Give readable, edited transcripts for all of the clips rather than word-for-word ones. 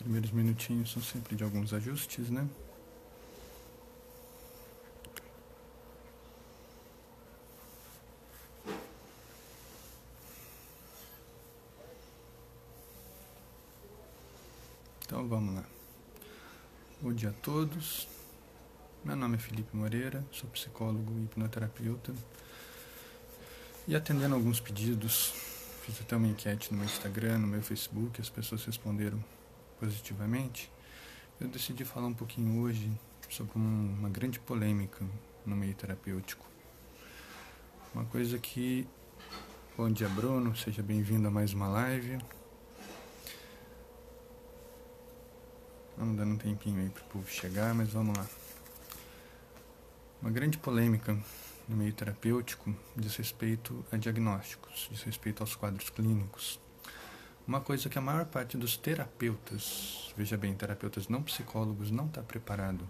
Primeiros minutinhos são sempre de alguns ajustes, né? Então vamos lá. Bom dia a todos. Meu nome é Felipe Moreira, sou psicólogo e hipnoterapeuta. E atendendo alguns pedidos, fiz até uma enquete no meu Instagram, no meu Facebook, as pessoas responderam positivamente. Eu decidi falar um pouquinho hoje sobre uma grande polêmica no meio terapêutico. Uma coisa que... Bom dia, Bruno, seja bem-vindo a mais uma live. Vamos dando um tempinho aí para o povo chegar, mas vamos lá. Uma grande polêmica no meio terapêutico diz respeito a diagnósticos, diz respeito aos quadros clínicos. Uma coisa que a maior parte dos terapeutas, veja bem, terapeutas não psicólogos, não está preparado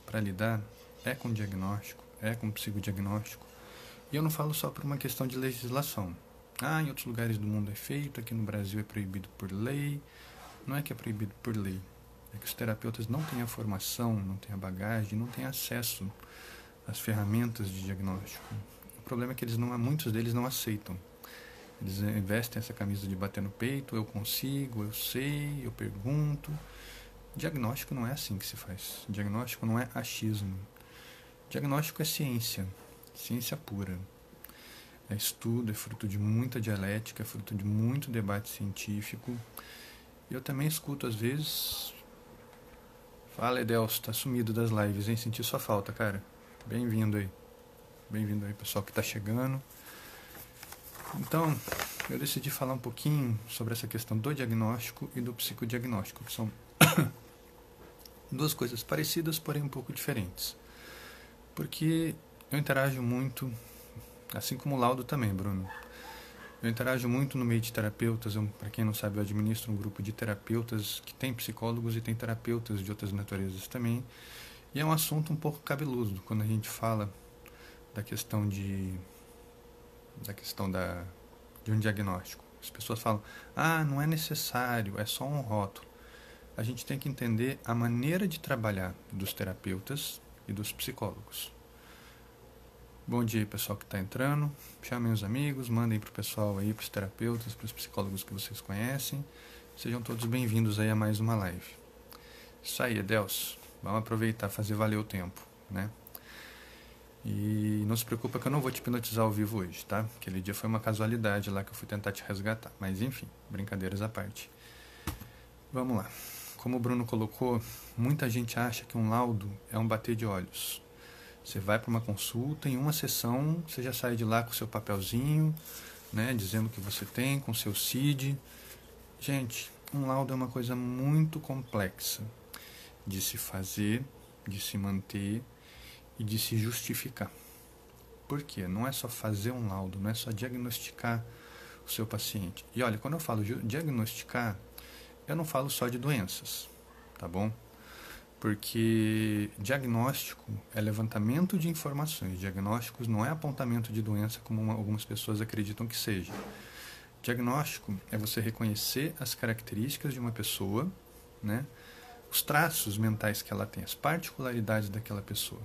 para lidar é com diagnóstico, é com psicodiagnóstico. E eu não falo só por uma questão de legislação. Em outros lugares do mundo é feito, aqui no Brasil é proibido por lei. Não é que é proibido por lei, é que os terapeutas não têm a formação, não têm a bagagem, não têm acesso às ferramentas de diagnóstico. O problema é que muitos deles não aceitam. Eles investem essa camisa de bater no peito, eu consigo, eu sei, eu pergunto. Diagnóstico não é assim que se faz. Diagnóstico não é achismo. Diagnóstico é ciência, ciência pura. É estudo, é fruto de muita dialética, é fruto de muito debate científico. E eu também escuto às vezes... Fala, Edelso, tá sumido das lives, hein? Senti sua falta, cara. Bem-vindo aí. Bem-vindo aí, pessoal que tá chegando. Então, eu decidi falar um pouquinho sobre essa questão do diagnóstico e do psicodiagnóstico, que são duas coisas parecidas, porém um pouco diferentes. Porque eu interajo muito, assim como o Laudo também, Bruno. Eu interajo muito no meio de terapeutas. Para quem não sabe, eu administro um grupo de terapeutas que tem psicólogos e tem terapeutas de outras naturezas também. E é um assunto um pouco cabeludo quando a gente fala da questão de um diagnóstico. As pessoas falam, não é necessário, é só um rótulo. A gente tem que entender a maneira de trabalhar dos terapeutas e dos psicólogos. Bom dia, pessoal que está entrando. Chamem os amigos, mandem para o pessoal aí, para os terapeutas, para os psicólogos que vocês conhecem. Sejam todos bem-vindos aí a mais uma live. Isso aí, Edelso. Vamos aproveitar, fazer valer o tempo, né? E não se preocupa que eu não vou te hipnotizar ao vivo hoje, tá? Aquele dia foi uma casualidade lá que eu fui tentar te resgatar. Mas enfim, brincadeiras à parte. Vamos lá. Como o Bruno colocou, muita gente acha que um laudo é um bater de olhos. Você vai para uma consulta, em uma sessão, você já sai de lá com o seu papelzinho, né, dizendo o que você tem, com o seu CID. Gente, um laudo é uma coisa muito complexa de se fazer, de se manter e de se justificar. Por quê? Não é só fazer um laudo, não é só diagnosticar o seu paciente. E olha, quando eu falo diagnosticar, eu não falo só de doenças, tá bom? Porque diagnóstico é levantamento de informações. Diagnósticos não é apontamento de doença como algumas pessoas acreditam que seja. Diagnóstico é você reconhecer as características de uma pessoa, né? Os traços mentais que ela tem, as particularidades daquela pessoa.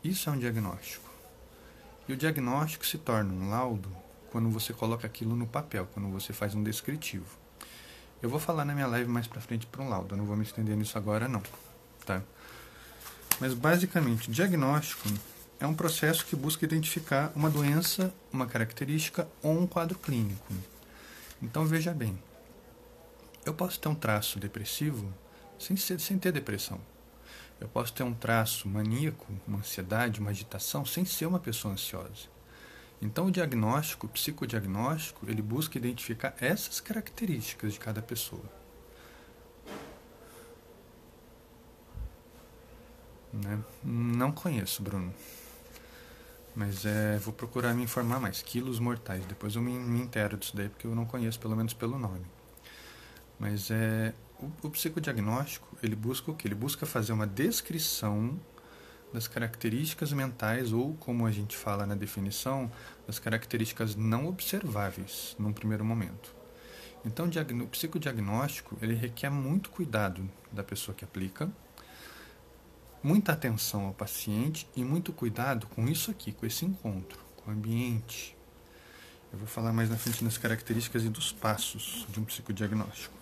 Isso é um diagnóstico. E o diagnóstico se torna um laudo quando você coloca aquilo no papel, quando você faz um descritivo. Eu vou falar na minha live mais pra frente para um laudo, eu não vou me estender nisso agora não. Tá? Mas basicamente, diagnóstico é um processo que busca identificar uma doença, uma característica ou um quadro clínico. Então veja bem, eu posso ter um traço depressivo sem ter depressão. Eu posso ter um traço maníaco, uma ansiedade, uma agitação, sem ser uma pessoa ansiosa. Então o diagnóstico, o psicodiagnóstico, ele busca identificar essas características de cada pessoa. Né? Não conheço, Bruno. Mas vou procurar me informar mais. Quilos mortais. Depois eu me intero disso daí, porque eu não conheço, pelo menos pelo nome. Mas o psicodiagnóstico, ele busca o quê? Ele busca fazer uma descrição das características mentais, ou, como a gente fala na definição, das características não observáveis num primeiro momento. Então, o psicodiagnóstico, ele requer muito cuidado da pessoa que aplica, muita atenção ao paciente e muito cuidado com isso aqui, com esse encontro, com o ambiente. Eu vou falar mais na frente das características e dos passos de um psicodiagnóstico.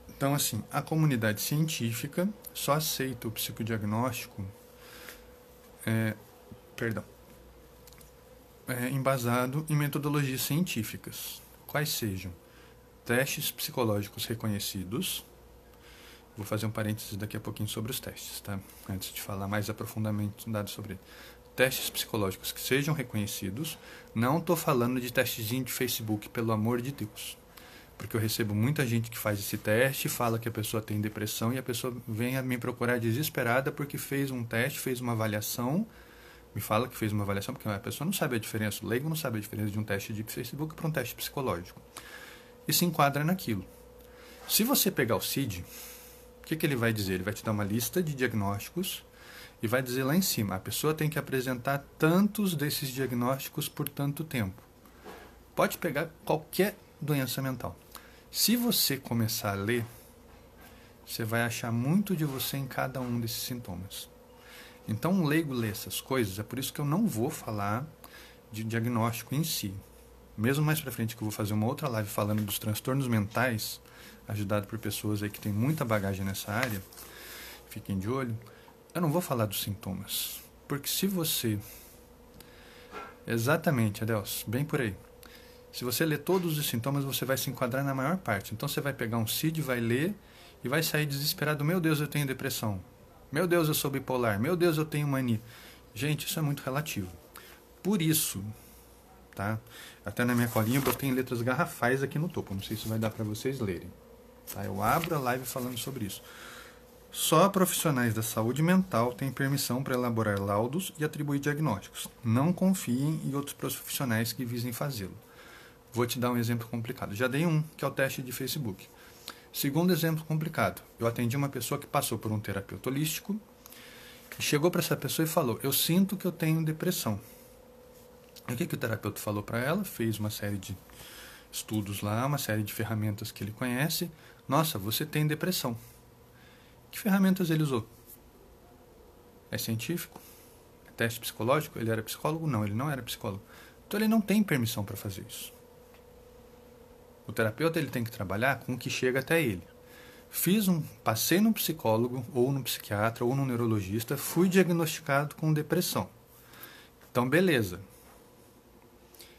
Então, assim, a comunidade científica só aceita o psicodiagnóstico embasado em metodologias científicas, quais sejam testes psicológicos reconhecidos. Vou fazer um parênteses daqui a pouquinho sobre os testes, tá? Antes de falar mais aprofundado sobre ele. Testes psicológicos que sejam reconhecidos. Não estou falando de testezinho de Facebook, pelo amor de Deus. Porque eu recebo muita gente que faz esse teste, fala que a pessoa tem depressão e a pessoa vem a me procurar desesperada porque fez um teste, fez uma avaliação. Me fala que fez uma avaliação, porque a pessoa não sabe a diferença, o leigo não sabe a diferença de um teste de Facebook para um teste psicológico. E se enquadra naquilo. Se você pegar o CID, o que ele vai dizer? Ele vai te dar uma lista de diagnósticos e vai dizer lá em cima, a pessoa tem que apresentar tantos desses diagnósticos por tanto tempo. Pode pegar qualquer doença mental. Se você começar a ler, você vai achar muito de você em cada um desses sintomas. Então, um leigo lê essas coisas, é por isso que eu não vou falar de diagnóstico em si. Mesmo mais pra frente, que eu vou fazer uma outra live falando dos transtornos mentais, ajudado por pessoas aí que têm muita bagagem nessa área, fiquem de olho. Eu não vou falar dos sintomas, porque se você... Exatamente, Adelso, bem por aí. Se você ler todos os sintomas, você vai se enquadrar na maior parte. Então você vai pegar um CID, vai ler e vai sair desesperado. Meu Deus, eu tenho depressão. Meu Deus, eu sou bipolar. Meu Deus, eu tenho mania. Gente, isso é muito relativo. Por isso, tá? Até na minha colinha eu botei em letras garrafais aqui no topo. Não sei se vai dar para vocês lerem. Tá? Eu abro a live falando sobre isso. Só profissionais da saúde mental têm permissão para elaborar laudos e atribuir diagnósticos. Não confiem em outros profissionais que visem fazê-lo. Vou te dar um exemplo complicado. Já dei um, que é o teste de Facebook. Segundo exemplo complicado. Eu atendi uma pessoa que passou por um terapeuta holístico e chegou para essa pessoa e falou, eu sinto que eu tenho depressão. E o que o terapeuta falou para ela? Fez uma série de estudos lá, uma série de ferramentas que ele conhece. Nossa, você tem depressão. Que ferramentas ele usou? É científico? É teste psicológico? Ele era psicólogo? Não, ele não era psicólogo. Então ele não tem permissão para fazer isso. O terapeuta ele tem que trabalhar com o que chega até ele. Passei no psicólogo, ou no psiquiatra, ou no neurologista, fui diagnosticado com depressão. Então, beleza.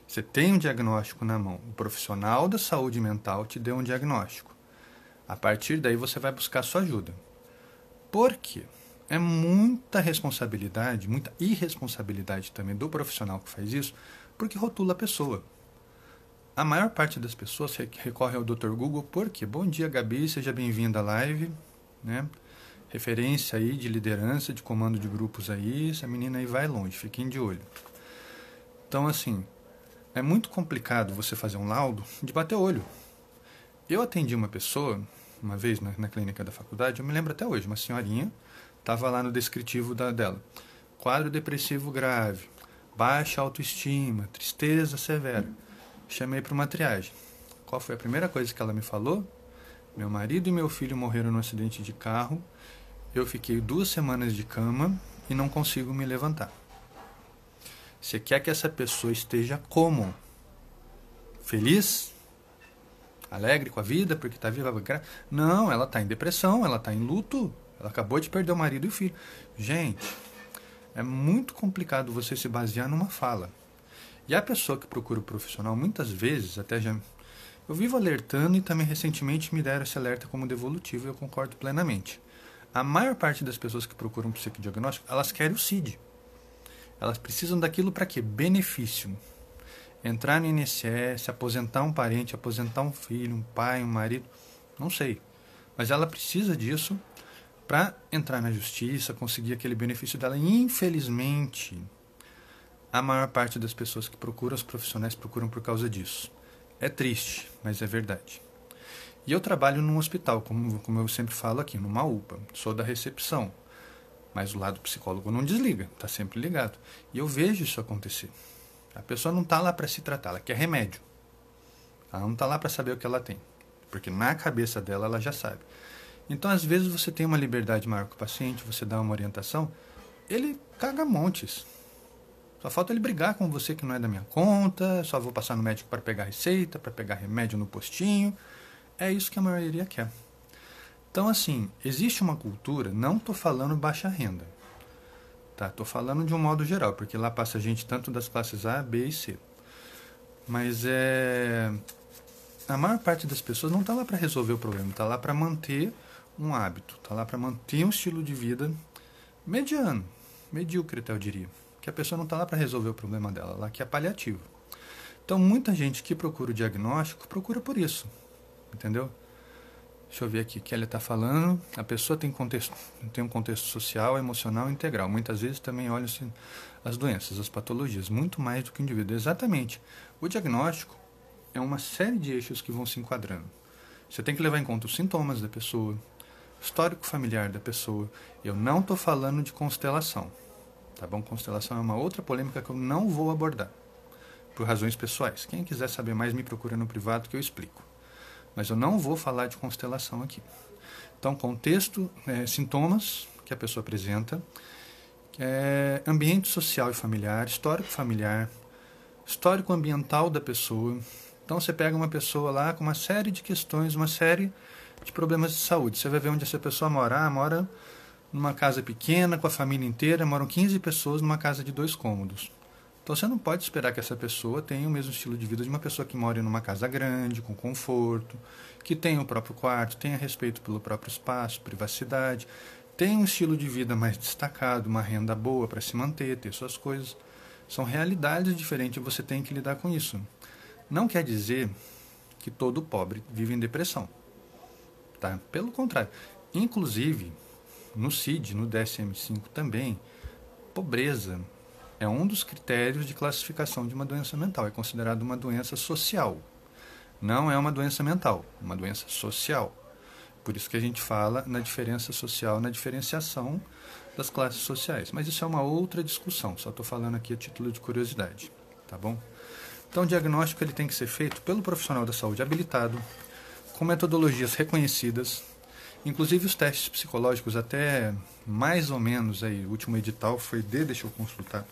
Você tem um diagnóstico na mão. O profissional da saúde mental te deu um diagnóstico. A partir daí você vai buscar sua ajuda. Por quê? É muita responsabilidade, muita irresponsabilidade também do profissional que faz isso, porque rotula a pessoa. A maior parte das pessoas recorre ao Dr. Google porque, bom dia Gabi, seja bem-vinda à live, né? Referência aí de liderança, de comando de grupos aí, essa menina aí vai longe, fiquem de olho. Então, assim, é muito complicado você fazer um laudo de bater olho. Eu atendi uma pessoa, uma vez na clínica da faculdade, eu me lembro até hoje, uma senhorinha, estava lá no descritivo dela. Quadro depressivo grave, baixa autoestima, tristeza severa. Chamei para uma triagem. Qual foi a primeira coisa que ela me falou? Meu marido e meu filho morreram num acidente de carro. Eu fiquei 2 semanas de cama e não consigo me levantar. Você quer que essa pessoa esteja como? Feliz? Alegre com a vida porque está viva? Não, ela está em depressão, ela está em luto. Ela acabou de perder o marido e o filho. Gente, é muito complicado você se basear numa fala. E a pessoa que procura o profissional, muitas vezes, até já... Eu vivo alertando e também recentemente me deram esse alerta como devolutivo e eu concordo plenamente. A maior parte das pessoas que procuram psicodiagnóstico, elas querem o CID. Elas precisam daquilo para quê? Benefício. Entrar no INSS, aposentar um parente, aposentar um filho, um pai, um marido, não sei. Mas ela precisa disso para entrar na justiça, conseguir aquele benefício dela. E, infelizmente... A maior parte das pessoas que procuram, os profissionais procuram por causa disso. É triste, mas é verdade. E eu trabalho num hospital, como eu sempre falo aqui, numa UPA. Sou da recepção. Mas o lado psicólogo não desliga, está sempre ligado. E eu vejo isso acontecer. A pessoa não está lá para se tratar, ela quer remédio. Ela não está lá para saber o que ela tem, porque na cabeça dela ela já sabe. Então, às vezes, você tem uma liberdade maior com o paciente, você dá uma orientação, ele caga montes. Só falta ele brigar com você que não é da minha conta, só vou passar no médico para pegar receita, para pegar remédio no postinho. É isso que a maioria quer. Então, assim, existe uma cultura, não estou falando baixa renda, tá? Estou falando de um modo geral, porque lá passa gente tanto das classes A, B e C. Mas a maior parte das pessoas não está lá para resolver o problema, está lá para manter um hábito, está lá para manter um estilo de vida mediano, medíocre até eu diria. Que a pessoa não está lá para resolver o problema dela, ela quer paliativo. Então, muita gente que procura o diagnóstico procura por isso, entendeu? Deixa eu ver aqui o que ela está falando. A pessoa tem um contexto social, emocional e integral. Muitas vezes também olham-se as doenças, as patologias, muito mais do que o indivíduo. Exatamente. O diagnóstico é uma série de eixos que vão se enquadrando. Você tem que levar em conta os sintomas da pessoa, histórico familiar da pessoa. Eu não estou falando de constelação, tá bom? Constelação é uma outra polêmica que eu não vou abordar, por razões pessoais. Quem quiser saber mais, me procura no privado que eu explico. Mas eu não vou falar de constelação aqui. Então, contexto, sintomas que a pessoa apresenta, ambiente social e familiar, histórico ambiental da pessoa. Então, você pega uma pessoa lá com uma série de questões, uma série de problemas de saúde. Você vai ver onde essa pessoa mora. Mora numa casa pequena, com a família inteira, moram 15 pessoas numa casa de 2 cômodos. Então você não pode esperar que essa pessoa tenha o mesmo estilo de vida de uma pessoa que mora numa casa grande, com conforto, que tenha o próprio quarto, tenha respeito pelo próprio espaço, privacidade, tenha um estilo de vida mais destacado, uma renda boa para se manter, ter suas coisas. São realidades diferentes e você tem que lidar com isso. Não quer dizer que todo pobre vive em depressão, tá? Pelo contrário. Inclusive, no CID, no DSM-5 também, pobreza é um dos critérios de classificação de uma doença mental. É considerado uma doença social. Não é uma doença mental, é uma doença social. Por isso que a gente fala na diferença social, na diferenciação das classes sociais. Mas isso é uma outra discussão, só estou falando aqui a título de curiosidade, tá bom? Então, o diagnóstico ele tem que ser feito pelo profissional da saúde habilitado, com metodologias reconhecidas. Inclusive os testes psicológicos, até mais ou menos, aí, o último edital foi deixa eu consultar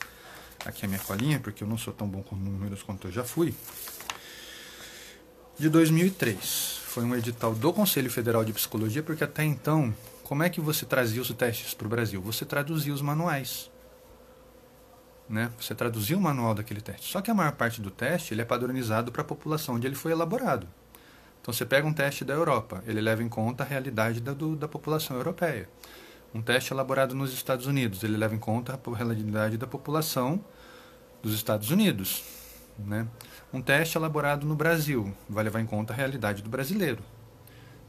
aqui a minha colinha, porque eu não sou tão bom com números quanto eu já fui, de 2003. Foi um edital do Conselho Federal de Psicologia, porque até então, como é que você trazia os testes para o Brasil? Você traduzia os manuais, né? Você traduzia o manual daquele teste. Só que a maior parte do teste ele é padronizado para a população onde ele foi elaborado. Então você pega um teste da Europa, ele leva em conta a realidade da população europeia. Um teste elaborado nos Estados Unidos, ele leva em conta a realidade da população dos Estados Unidos, né? Um teste elaborado no Brasil vai levar em conta a realidade do brasileiro.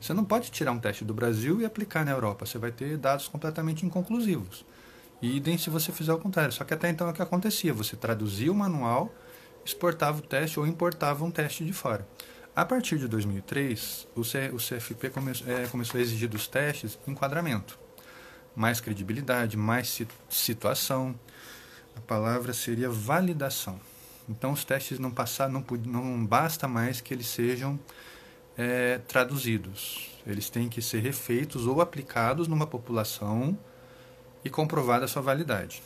Você não pode tirar um teste do Brasil e aplicar na Europa, você vai ter dados completamente inconclusivos. E idem se você fizer o contrário. Só que até então é o que acontecia, você traduzia o manual, exportava o teste ou importava um teste de fora. A partir de 2003, o CFP começou a exigir dos testes enquadramento, mais credibilidade, mais situação. A palavra seria validação. Então, os testes não basta mais que eles sejam traduzidos. Eles têm que ser refeitos ou aplicados numa população e comprovada a sua validade.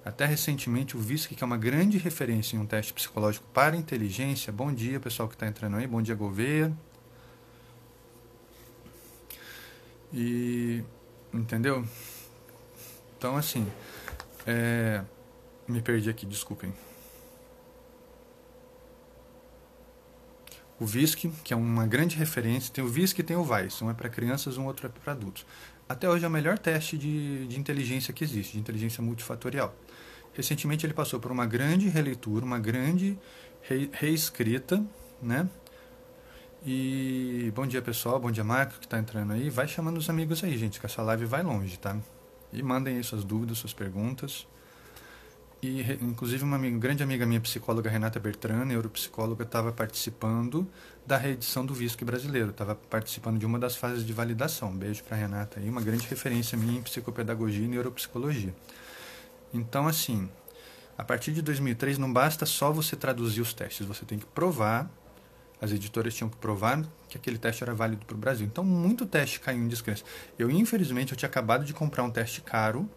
Até recentemente, o VISC, que é uma grande referência em um teste psicológico para inteligência. Bom dia, pessoal que está entrando aí. Bom dia, Gouveia. Entendeu? Então, assim, me perdi aqui, desculpem. O VISC, que é uma grande referência, tem o VISC e tem o VAIS. Um é para crianças, um outro é para adultos. Até hoje é o melhor teste de inteligência que existe, de inteligência multifatorial. Recentemente ele passou por uma grande releitura, uma grande reescrita, né? E bom dia, pessoal, bom dia, Marco, que está entrando aí. Vai chamando os amigos aí, gente, que essa live vai longe, tá? E mandem aí suas dúvidas, suas perguntas. E, inclusive, uma grande amiga minha, psicóloga Renata Bertrand, neuropsicóloga, estava participando da reedição do VISC brasileiro, estava participando de uma das fases de validação. Beijo para Renata aí, uma grande referência minha em psicopedagogia e neuropsicologia. Então, assim, a partir de 2003 não basta só você traduzir os testes, você tem que provar As editoras tinham que provar que aquele teste era válido para o Brasil. Então, muito teste caiu em descrença. Infelizmente, eu tinha acabado de comprar um teste caro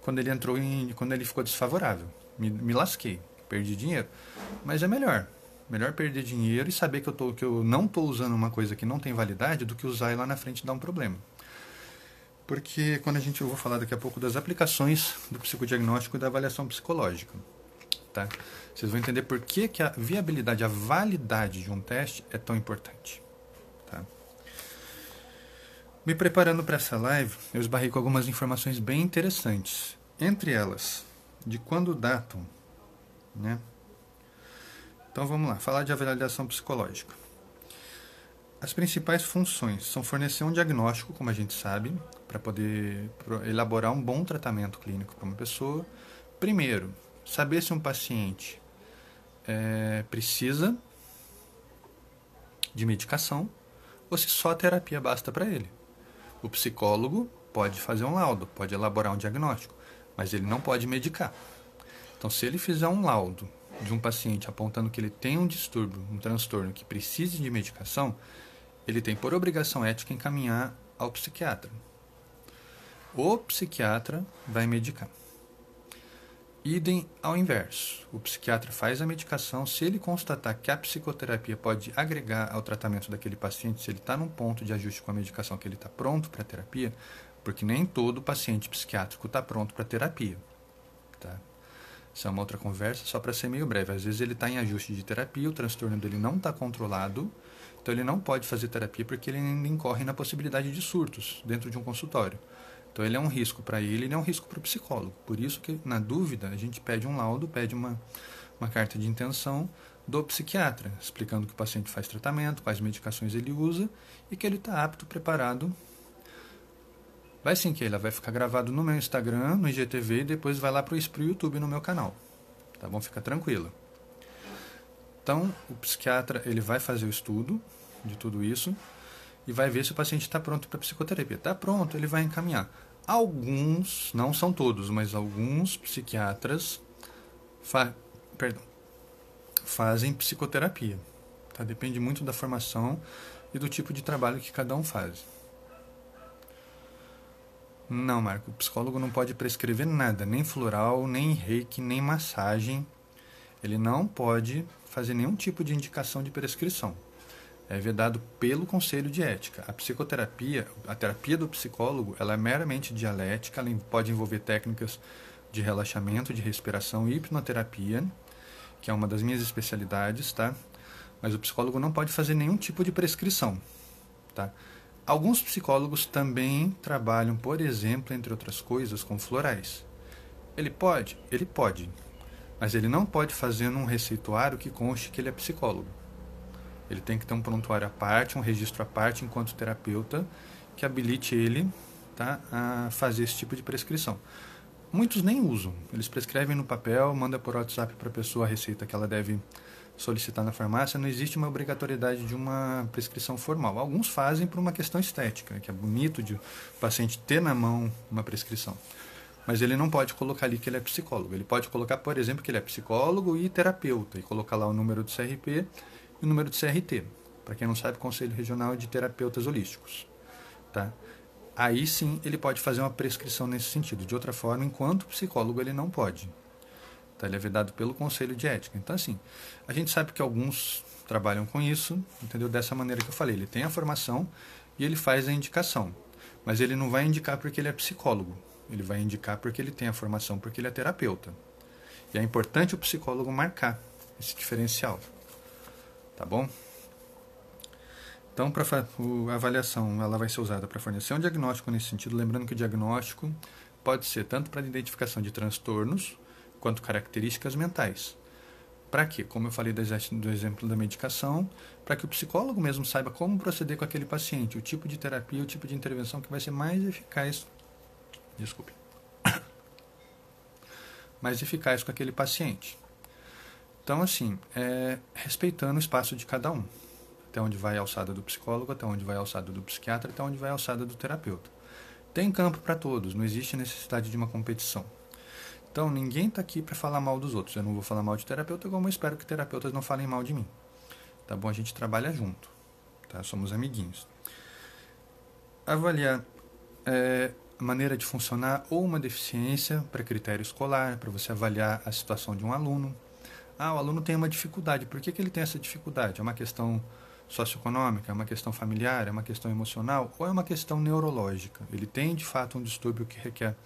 quando ele ficou desfavorável. Me lasquei, perdi dinheiro. Mas é melhor. Melhor perder dinheiro e saber que eu não estou usando uma coisa que não tem validade do que usar e lá na frente dar um problema. Porque eu vou falar daqui a pouco das aplicações do psicodiagnóstico e da avaliação psicológica. Tá? Vocês vão entender por que a viabilidade, a validade de um teste é tão importante. Tá? Me preparando para essa live, eu esbarrei com algumas informações bem interessantes. Entre elas, de quando datam, né? Então vamos lá, falar de avaliação psicológica. As principais funções são fornecer um diagnóstico, como a gente sabe, para poder elaborar um bom tratamento clínico para uma pessoa. Primeiro, saber se um paciente precisa de medicação ou se só a terapia basta para ele. O psicólogo pode fazer um laudo, pode elaborar um diagnóstico, mas ele não pode medicar. Então, se ele fizer um laudo de um paciente apontando que ele tem um distúrbio, um transtorno que precise de medicação, ele tem por obrigação ética encaminhar ao psiquiatra. O psiquiatra vai medicar. Idem ao inverso. O psiquiatra faz a medicação. Se ele constatar que a psicoterapia pode agregar ao tratamento daquele paciente, se ele está num ponto de ajuste com a medicação que ele está pronto para a terapia, porque nem todo paciente psiquiátrico está pronto para a terapia. Tá? Isso é uma outra conversa, só para ser meio breve. Às vezes ele está em ajuste de terapia, o transtorno dele não está controlado, então ele não pode fazer terapia porque ele ainda incorre na possibilidade de surtos dentro de um consultório. Então ele é um risco para ele e é um risco para o psicólogo. Por isso que, na dúvida, a gente pede um laudo, pede uma carta de intenção do psiquiatra, explicando que o paciente faz tratamento, quais medicações ele usa e que ele está apto, preparado. Vai sim que ela vai ficar gravado no meu Instagram, no IGTV e depois vai lá para o YouTube no meu canal. Tá bom? Fica tranquilo. Então, o psiquiatra ele vai fazer o estudo de tudo isso e vai ver se o paciente está pronto para psicoterapia. Está pronto, ele vai encaminhar. Alguns, não são todos, mas alguns psiquiatras fazem psicoterapia. Tá? Depende muito da formação e do tipo de trabalho que cada um faz. Não, Marco, o psicólogo não pode prescrever nada, nem floral, nem reiki, nem massagem. Ele não pode fazer nenhum tipo de indicação de prescrição. É vedado pelo Conselho de Ética. A psicoterapia, a terapia do psicólogo, ela é meramente dialética, ela pode envolver técnicas de relaxamento, de respiração e hipnoterapia, que é uma das minhas especialidades, tá? Mas o psicólogo não pode fazer nenhum tipo de prescrição, tá? Alguns psicólogos também trabalham, por exemplo, entre outras coisas, com florais. Ele pode? Ele pode. Mas ele não pode fazer num receituário que conste que ele é psicólogo. Ele tem que ter um prontuário à parte, um registro à parte, enquanto terapeuta, que habilite ele, tá, a fazer esse tipo de prescrição. Muitos nem usam. Eles prescrevem no papel, mandam por WhatsApp para a pessoa a receita que ela deve solicitar na farmácia. Não existe uma obrigatoriedade de uma prescrição formal. Alguns fazem por uma questão estética, que é bonito de o paciente ter na mão uma prescrição. Mas ele não pode colocar ali que ele é psicólogo. Ele pode colocar, por exemplo, que ele é psicólogo e terapeuta, e colocar lá o número do CRP e o número do CRT. Para quem não sabe, Conselho Regional de Terapeutas Holísticos. Tá? Aí sim ele pode fazer uma prescrição nesse sentido. De outra forma, enquanto psicólogo, ele não pode. Tá? Ele é vedado pelo Conselho de Ética. Então, assim, a gente sabe que alguns trabalham com isso, entendeu? Dessa maneira que eu falei. Ele tem a formação e ele faz a indicação. Mas ele não vai indicar porque ele é psicólogo. Ele vai indicar porque ele tem a formação, porque ele é terapeuta. E é importante o psicólogo marcar esse diferencial. Tá bom? Então, a avaliação ela vai ser usada para fornecer um diagnóstico nesse sentido, lembrando que o diagnóstico pode ser tanto para a identificação de transtornos, quanto características mentais. Para quê? Como eu falei do exemplo da medicação, para que o psicólogo mesmo saiba como proceder com aquele paciente, o tipo de terapia, o tipo de intervenção que vai ser mais eficaz, mais eficaz com aquele paciente. Então, assim, respeitando o espaço de cada um. Até onde vai a alçada do psicólogo, até onde vai a alçada do psiquiatra, até onde vai a alçada do terapeuta. Tem campo para todos, não existe necessidade de uma competição. Então, ninguém está aqui para falar mal dos outros. Eu não vou falar mal de terapeuta, como eu espero que terapeutas não falem mal de mim. tá bom? A gente trabalha junto, tá? Somos amiguinhos. Avaliar a maneira de funcionar ou uma deficiência para critério escolar, para você avaliar a situação de um aluno. O aluno tem uma dificuldade. Por que ele tem essa dificuldade? É uma questão socioeconômica, é uma questão familiar, é uma questão emocional ou é uma questão neurológica? Ele tem, de fato, um distúrbio que requer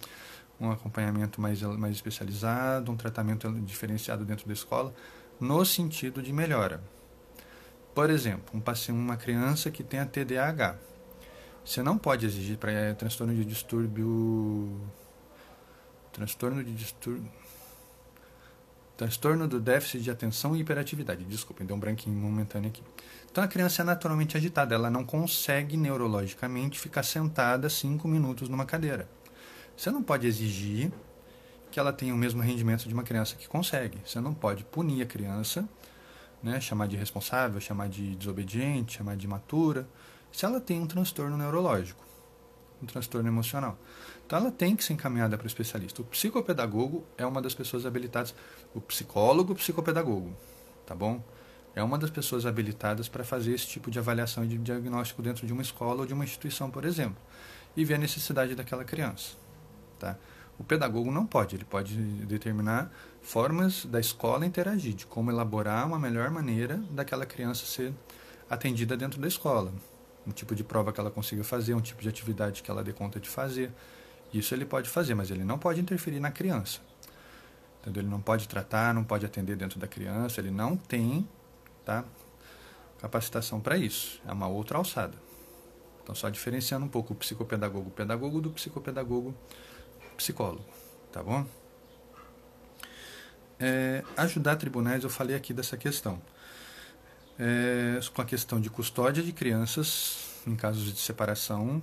um acompanhamento mais especializado, um tratamento diferenciado dentro da escola, no sentido de melhora. Por exemplo, uma criança que tem a TDAH. Você não pode exigir para transtorno de distúrbio... Transtorno do déficit de atenção e hiperatividade. Desculpa, deu um branquinho momentâneo aqui. Então a criança é naturalmente agitada, ela não consegue neurologicamente ficar sentada 5 minutos numa cadeira. Você não pode exigir que ela tenha o mesmo rendimento de uma criança que consegue. Você não pode punir a criança, né, chamar de irresponsável, chamar de desobediente, chamar de imatura, se ela tem um transtorno neurológico, um transtorno emocional. Então ela tem que ser encaminhada para o especialista. O psicopedagogo é uma das pessoas habilitadas, o psicólogo, psicopedagogo, tá bom? É uma das pessoas habilitadas para fazer esse tipo de avaliação e de diagnóstico dentro de uma escola ou de uma instituição, por exemplo, e ver a necessidade daquela criança, tá? O pedagogo não pode, ele pode determinar formas da escola interagir, de como elaborar uma melhor maneira daquela criança ser atendida dentro da escola. Um tipo de prova que ela consiga fazer, um tipo de atividade que ela dê conta de fazer. Isso ele pode fazer, mas ele não pode interferir na criança. Entendeu? Ele não pode tratar, não pode atender dentro da criança, ele não tem, tá, capacitação para isso. É uma outra alçada. Então, só diferenciando um pouco o psicopedagogo pedagogo do psicopedagogo psicólogo, tá bom? Ajudar tribunais, eu falei aqui dessa questão. Com a questão de custódia de crianças em casos de separação,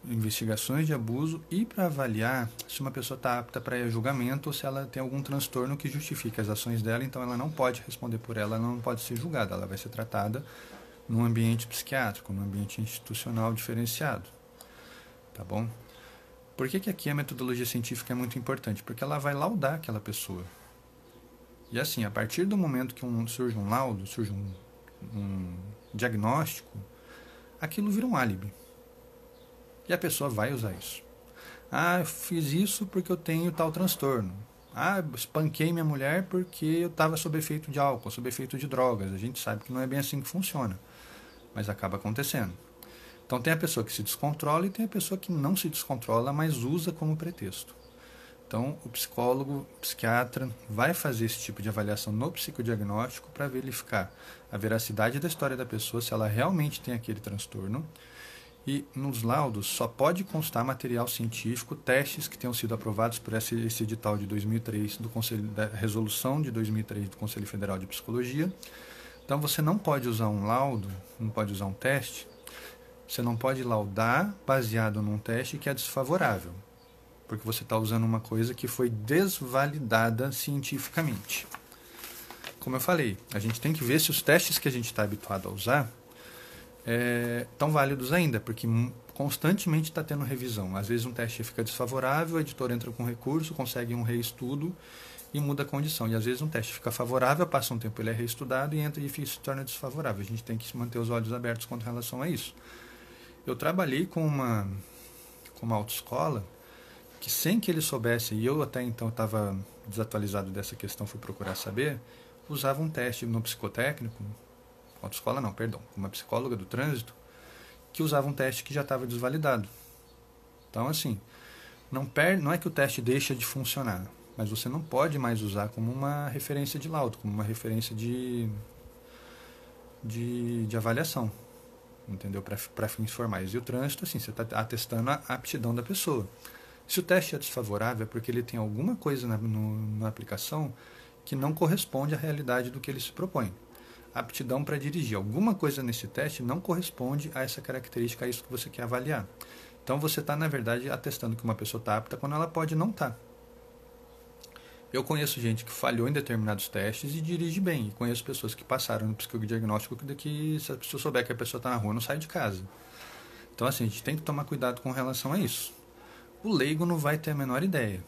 investigações de abuso e para avaliar se uma pessoa está apta para ir a julgamento ou se ela tem algum transtorno que justifique as ações dela, então ela não pode responder por ela não pode ser julgada, ela vai ser tratada num ambiente psiquiátrico, num ambiente institucional diferenciado, tá bom? Por que aqui a metodologia científica é muito importante? Porque ela vai laudar aquela pessoa. E assim, a partir do momento que surge um laudo, surge um diagnóstico, aquilo vira um álibi. E a pessoa vai usar isso. Eu fiz isso porque eu tenho tal transtorno. Espanquei minha mulher porque eu estava sob efeito de álcool, sob efeito de drogas. A gente sabe que não é bem assim que funciona, mas acaba acontecendo. Então tem a pessoa que se descontrola e tem a pessoa que não se descontrola, mas usa como pretexto. Então o psicólogo, o psiquiatra vai fazer esse tipo de avaliação no psicodiagnóstico para verificar a veracidade da história da pessoa, se ela realmente tem aquele transtorno. E nos laudos só pode constar material científico, testes que tenham sido aprovados por esse edital de 2003, da resolução de 2003 do Conselho Federal de Psicologia. Então você não pode usar um laudo, não pode usar um teste, você não pode laudar baseado num teste que é desfavorável, porque você está usando uma coisa que foi desvalidada cientificamente. Como eu falei, a gente tem que ver se os testes que a gente está habituado a usar estão válidos ainda, porque constantemente está tendo revisão. Às vezes um teste fica desfavorável, o editor entra com recurso, consegue um reestudo e muda a condição. E às vezes um teste fica favorável, passa um tempo ele é reestudado e entra e se torna desfavorável. A gente tem que manter os olhos abertos com relação a isso. Eu trabalhei com uma autoescola que, sem que ele soubesse, e eu até então estava desatualizado dessa questão, fui procurar saber, usava um teste no psicotécnico, autoescola não, perdão, uma psicóloga do trânsito, que usava um teste que já estava desvalidado. Então, assim, não é que o teste deixa de funcionar, mas você não pode mais usar como uma referência de laudo, como uma referência de avaliação, entendeu? Para fins formais. E o trânsito, assim, você está atestando a aptidão da pessoa. Se o teste é desfavorável, é porque ele tem alguma coisa na aplicação que não corresponde à realidade do que ele se propõe. A aptidão para dirigir. Alguma coisa nesse teste não corresponde a essa característica, a isso que você quer avaliar. Então você está, na verdade, atestando que uma pessoa está apta quando ela pode não estar. Eu conheço gente que falhou em determinados testes e dirige bem. E conheço pessoas que passaram no psicodiagnóstico que, se a pessoa souber que a pessoa está na rua, não sai de casa. Então, assim, a gente tem que tomar cuidado com relação a isso. O leigo não vai ter a menor ideia.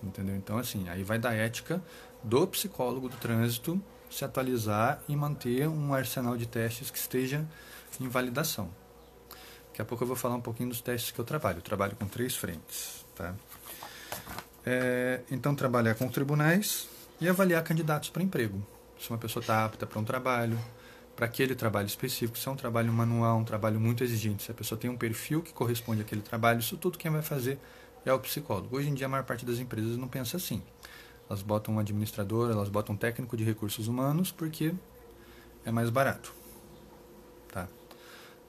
Entendeu? Então, assim, aí vai da ética do psicólogo do trânsito se atualizar e manter um arsenal de testes que esteja em validação. Daqui a pouco eu vou falar um pouquinho dos testes que eu trabalho. Eu trabalho com 3 frentes. Tá? Então, trabalhar com tribunais e avaliar candidatos para emprego. Se uma pessoa está apta para um trabalho, para aquele trabalho específico, se é um trabalho manual, um trabalho muito exigente, se a pessoa tem um perfil que corresponde àquele trabalho, isso tudo quem vai fazer é o psicólogo. Hoje em dia, a maior parte das empresas não pensa assim. Elas botam um administrador, elas botam um técnico de recursos humanos porque é mais barato. Tá?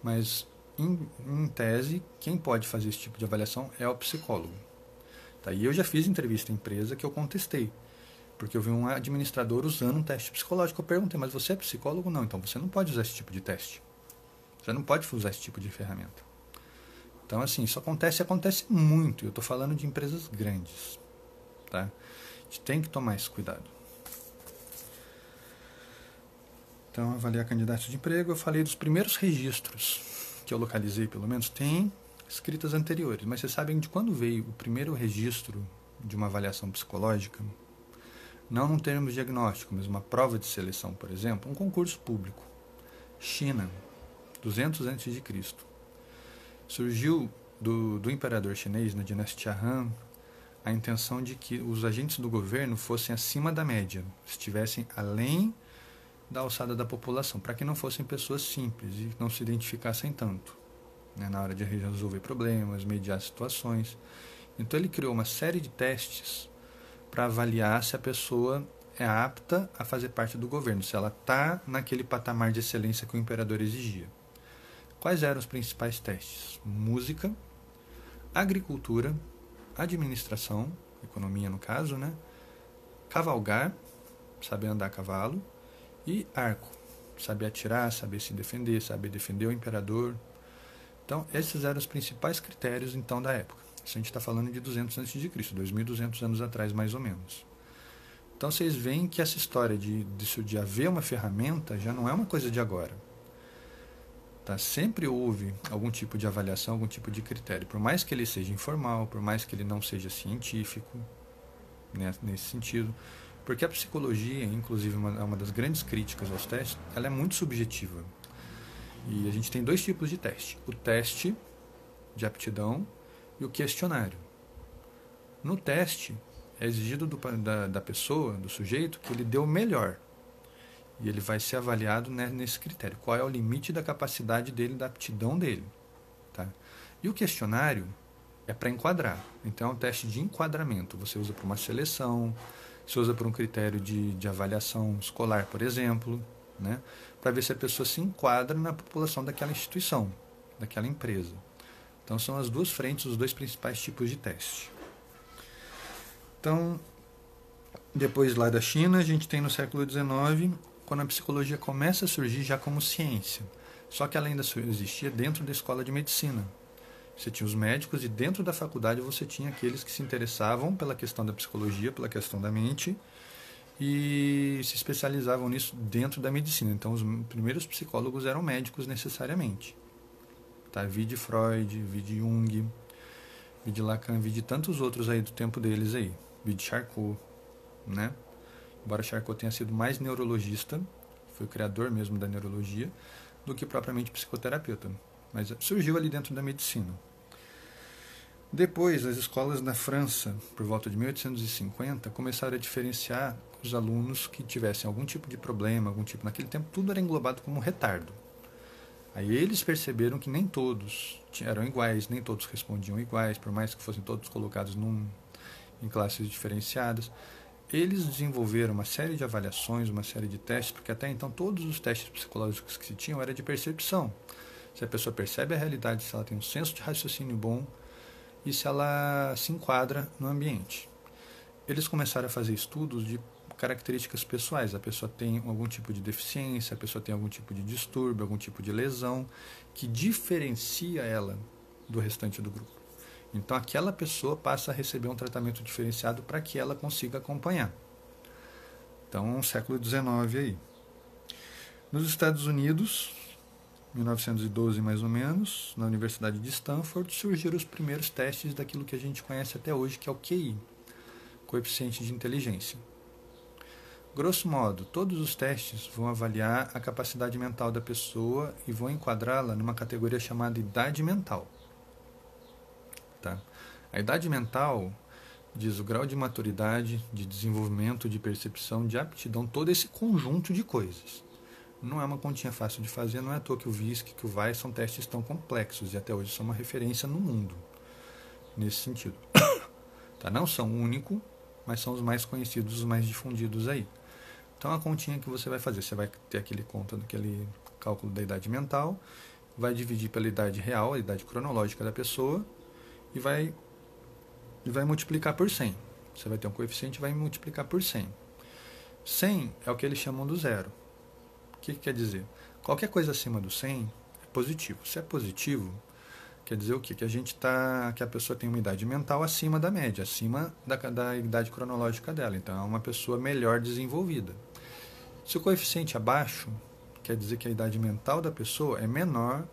Mas, em tese, quem pode fazer esse tipo de avaliação é o psicólogo. Tá? E eu já fiz entrevista em empresa que eu contestei, porque eu vi um administrador usando um teste psicológico. Eu perguntei, mas você é psicólogo? Não, então você não pode usar esse tipo de teste. Você não pode usar esse tipo de ferramenta. Então, assim, isso acontece muito. Eu estou falando de empresas grandes. Tá? A gente tem que tomar esse cuidado. Então, avaliar candidatos de emprego. Eu falei dos primeiros registros que eu localizei, pelo menos, tem escritas anteriores. Mas vocês sabem de quando veio o primeiro registro de uma avaliação psicológica? Não num termos diagnóstico, mas uma prova de seleção, por exemplo, um concurso público. China, 200 a.C. Surgiu do imperador chinês, na dinastia Han, a intenção de que os agentes do governo fossem acima da média, estivessem além da alçada da população, para que não fossem pessoas simples e não se identificassem tanto, né, na hora de resolver problemas, mediar situações. Então ele criou uma série de testes para avaliar se a pessoa é apta a fazer parte do governo, se ela está naquele patamar de excelência que o imperador exigia. Quais eram os principais testes? Música, agricultura, administração, economia no caso, né? Cavalgar, saber andar a cavalo, e arco, saber atirar, saber se defender, saber defender o imperador. Então, esses eram os principais critérios então da época. Isso a gente está falando de 200 a.C., 2.200 anos atrás, mais ou menos. Então, vocês veem que essa história de haver uma ferramenta já não é uma coisa de agora. Tá? Sempre houve algum tipo de avaliação, algum tipo de critério. Por mais que ele seja informal, por mais que ele não seja científico, né, nesse sentido. Porque a psicologia, inclusive, uma das grandes críticas aos testes, ela é muito subjetiva. E a gente tem 2 tipos de teste. O teste de aptidão e o questionário. No teste, é exigido da pessoa, do sujeito, que ele dê o melhor. E ele vai ser avaliado, né, nesse critério. Qual é o limite da capacidade dele, da aptidão dele. Tá? E o questionário é para enquadrar. Então é um teste de enquadramento. Você usa para uma seleção, você usa para um critério de avaliação escolar, por exemplo, né, para ver se a pessoa se enquadra na população daquela instituição, daquela empresa. Então são as 2 frentes, os 2 principais tipos de teste. Então, depois lá da China, a gente tem no século XIX, quando a psicologia começa a surgir já como ciência. Só que ela ainda existia dentro da escola de medicina. Você tinha os médicos e dentro da faculdade você tinha aqueles que se interessavam pela questão da psicologia, pela questão da mente e se especializavam nisso dentro da medicina. Então os primeiros psicólogos eram médicos necessariamente. Tá? Vide Freud, vide Jung, vide Lacan, vide tantos outros aí do tempo deles aí. Vide Charcot, né? Embora Charcot tenha sido mais neurologista, foi o criador mesmo da neurologia, do que propriamente psicoterapeuta. Mas surgiu ali dentro da medicina. Depois, as escolas na França, por volta de 1850, começaram a diferenciar os alunos que tivessem algum tipo de problema, naquele tempo tudo era englobado como retardo. Aí eles perceberam que nem todos eram iguais, nem todos respondiam iguais, por mais que fossem todos colocados em classes diferenciadas. Eles desenvolveram uma série de avaliações, uma série de testes, porque até então todos os testes psicológicos que se tinham era de percepção. Se a pessoa percebe a realidade, se ela tem um senso de raciocínio bom e se ela se enquadra no ambiente. Eles começaram a fazer estudos de características pessoais. A pessoa tem algum tipo de deficiência, a pessoa tem algum tipo de distúrbio, algum tipo de lesão que diferencia ela do restante do grupo. Então aquela pessoa passa a receber um tratamento diferenciado para que ela consiga acompanhar. Então, século XIX aí. Nos Estados Unidos, 1912 mais ou menos, na Universidade de Stanford, surgiram os primeiros testes daquilo que a gente conhece até hoje, que é o QI, coeficiente de inteligência. Grosso modo, todos os testes vão avaliar a capacidade mental da pessoa e vão enquadrá-la numa categoria chamada idade mental. Tá? A idade mental diz o grau de maturidade, de desenvolvimento, de percepção, de aptidão, todo esse conjunto de coisas. Não é uma continha fácil de fazer, não é à toa que o VISC, que o VAI são testes tão complexos e até hoje são uma referência no mundo, nesse sentido. Tá? Não são o único, mas são os mais conhecidos, os mais difundidos aí. Então a continha que você vai fazer, você vai ter aquele cálculo da idade mental, vai dividir pela idade real, a idade cronológica da pessoa, e vai multiplicar por 100. Você vai ter um coeficiente e vai multiplicar por 100. 100 é o que eles chamam do zero. O que quer dizer? Qualquer coisa acima do 100 é positivo. Se é positivo, quer dizer o quê? Que a pessoa tem uma idade mental acima da média, acima da idade cronológica dela. Então é uma pessoa melhor desenvolvida. Se o coeficiente é baixo, quer dizer que a idade mental da pessoa é menor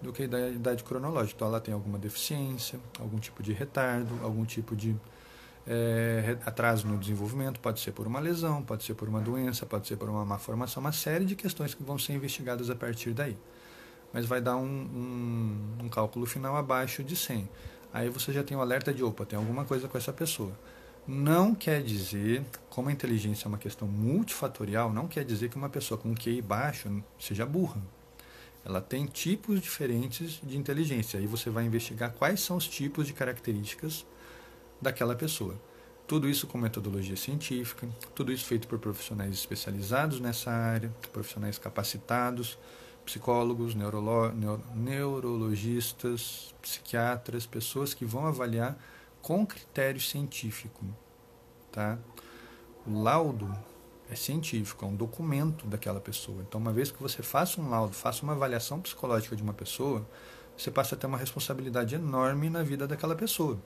do que a idade cronológica. Então ela tem alguma deficiência, algum tipo de retardo, algum tipo de atraso no desenvolvimento, pode ser por uma lesão, pode ser por uma doença, pode ser por uma má formação, uma série de questões que vão ser investigadas a partir daí. Mas vai dar um cálculo final abaixo de 100. Aí você já tem o alerta de, opa, tem alguma coisa com essa pessoa. Não quer dizer, como a inteligência é uma questão multifatorial, não quer dizer que uma pessoa com QI baixo seja burra. Ela tem tipos diferentes de inteligência. Aí você vai investigar quais são os tipos de características daquela pessoa. Tudo isso com metodologia científica, tudo isso feito por profissionais especializados nessa área, profissionais capacitados, psicólogos, neurologistas, psiquiatras, pessoas que vão avaliar com critério científico. Tá? O laudo é científico, é um documento daquela pessoa. Então, uma vez que você faça um laudo, faça uma avaliação psicológica de uma pessoa, você passa a ter uma responsabilidade enorme na vida daquela pessoa.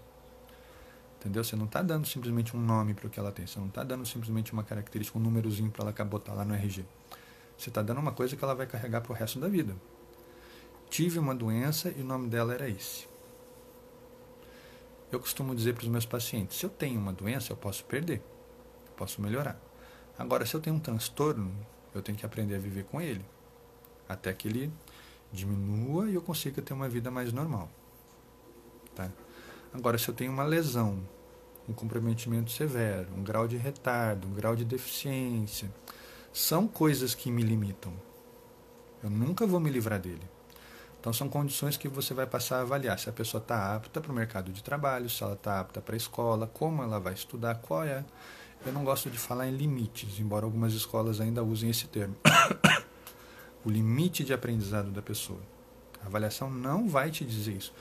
Entendeu? Você não está dando simplesmente um nome para o que ela tem, você não está dando simplesmente uma característica, um númerozinho para ela botar lá no RG. Você está dando uma coisa que ela vai carregar para o resto da vida. Tive uma doença e o nome dela era esse. Eu costumo dizer para os meus pacientes, se eu tenho uma doença, eu posso perder, eu posso melhorar. Agora, se eu tenho um transtorno, eu tenho que aprender a viver com ele, até que ele diminua e eu consiga ter uma vida mais normal. Tá? Agora, se eu tenho uma lesão, um comprometimento severo, um grau de retardo, um grau de deficiência, são coisas que me limitam. Eu nunca vou me livrar dele. Então, são condições que você vai passar a avaliar se a pessoa está apta para o mercado de trabalho, se ela está apta para a escola, como ela vai estudar, qual é. Eu não gosto de falar em limites, embora algumas escolas ainda usem esse termo. O limite de aprendizado da pessoa. A avaliação não vai te dizer isso.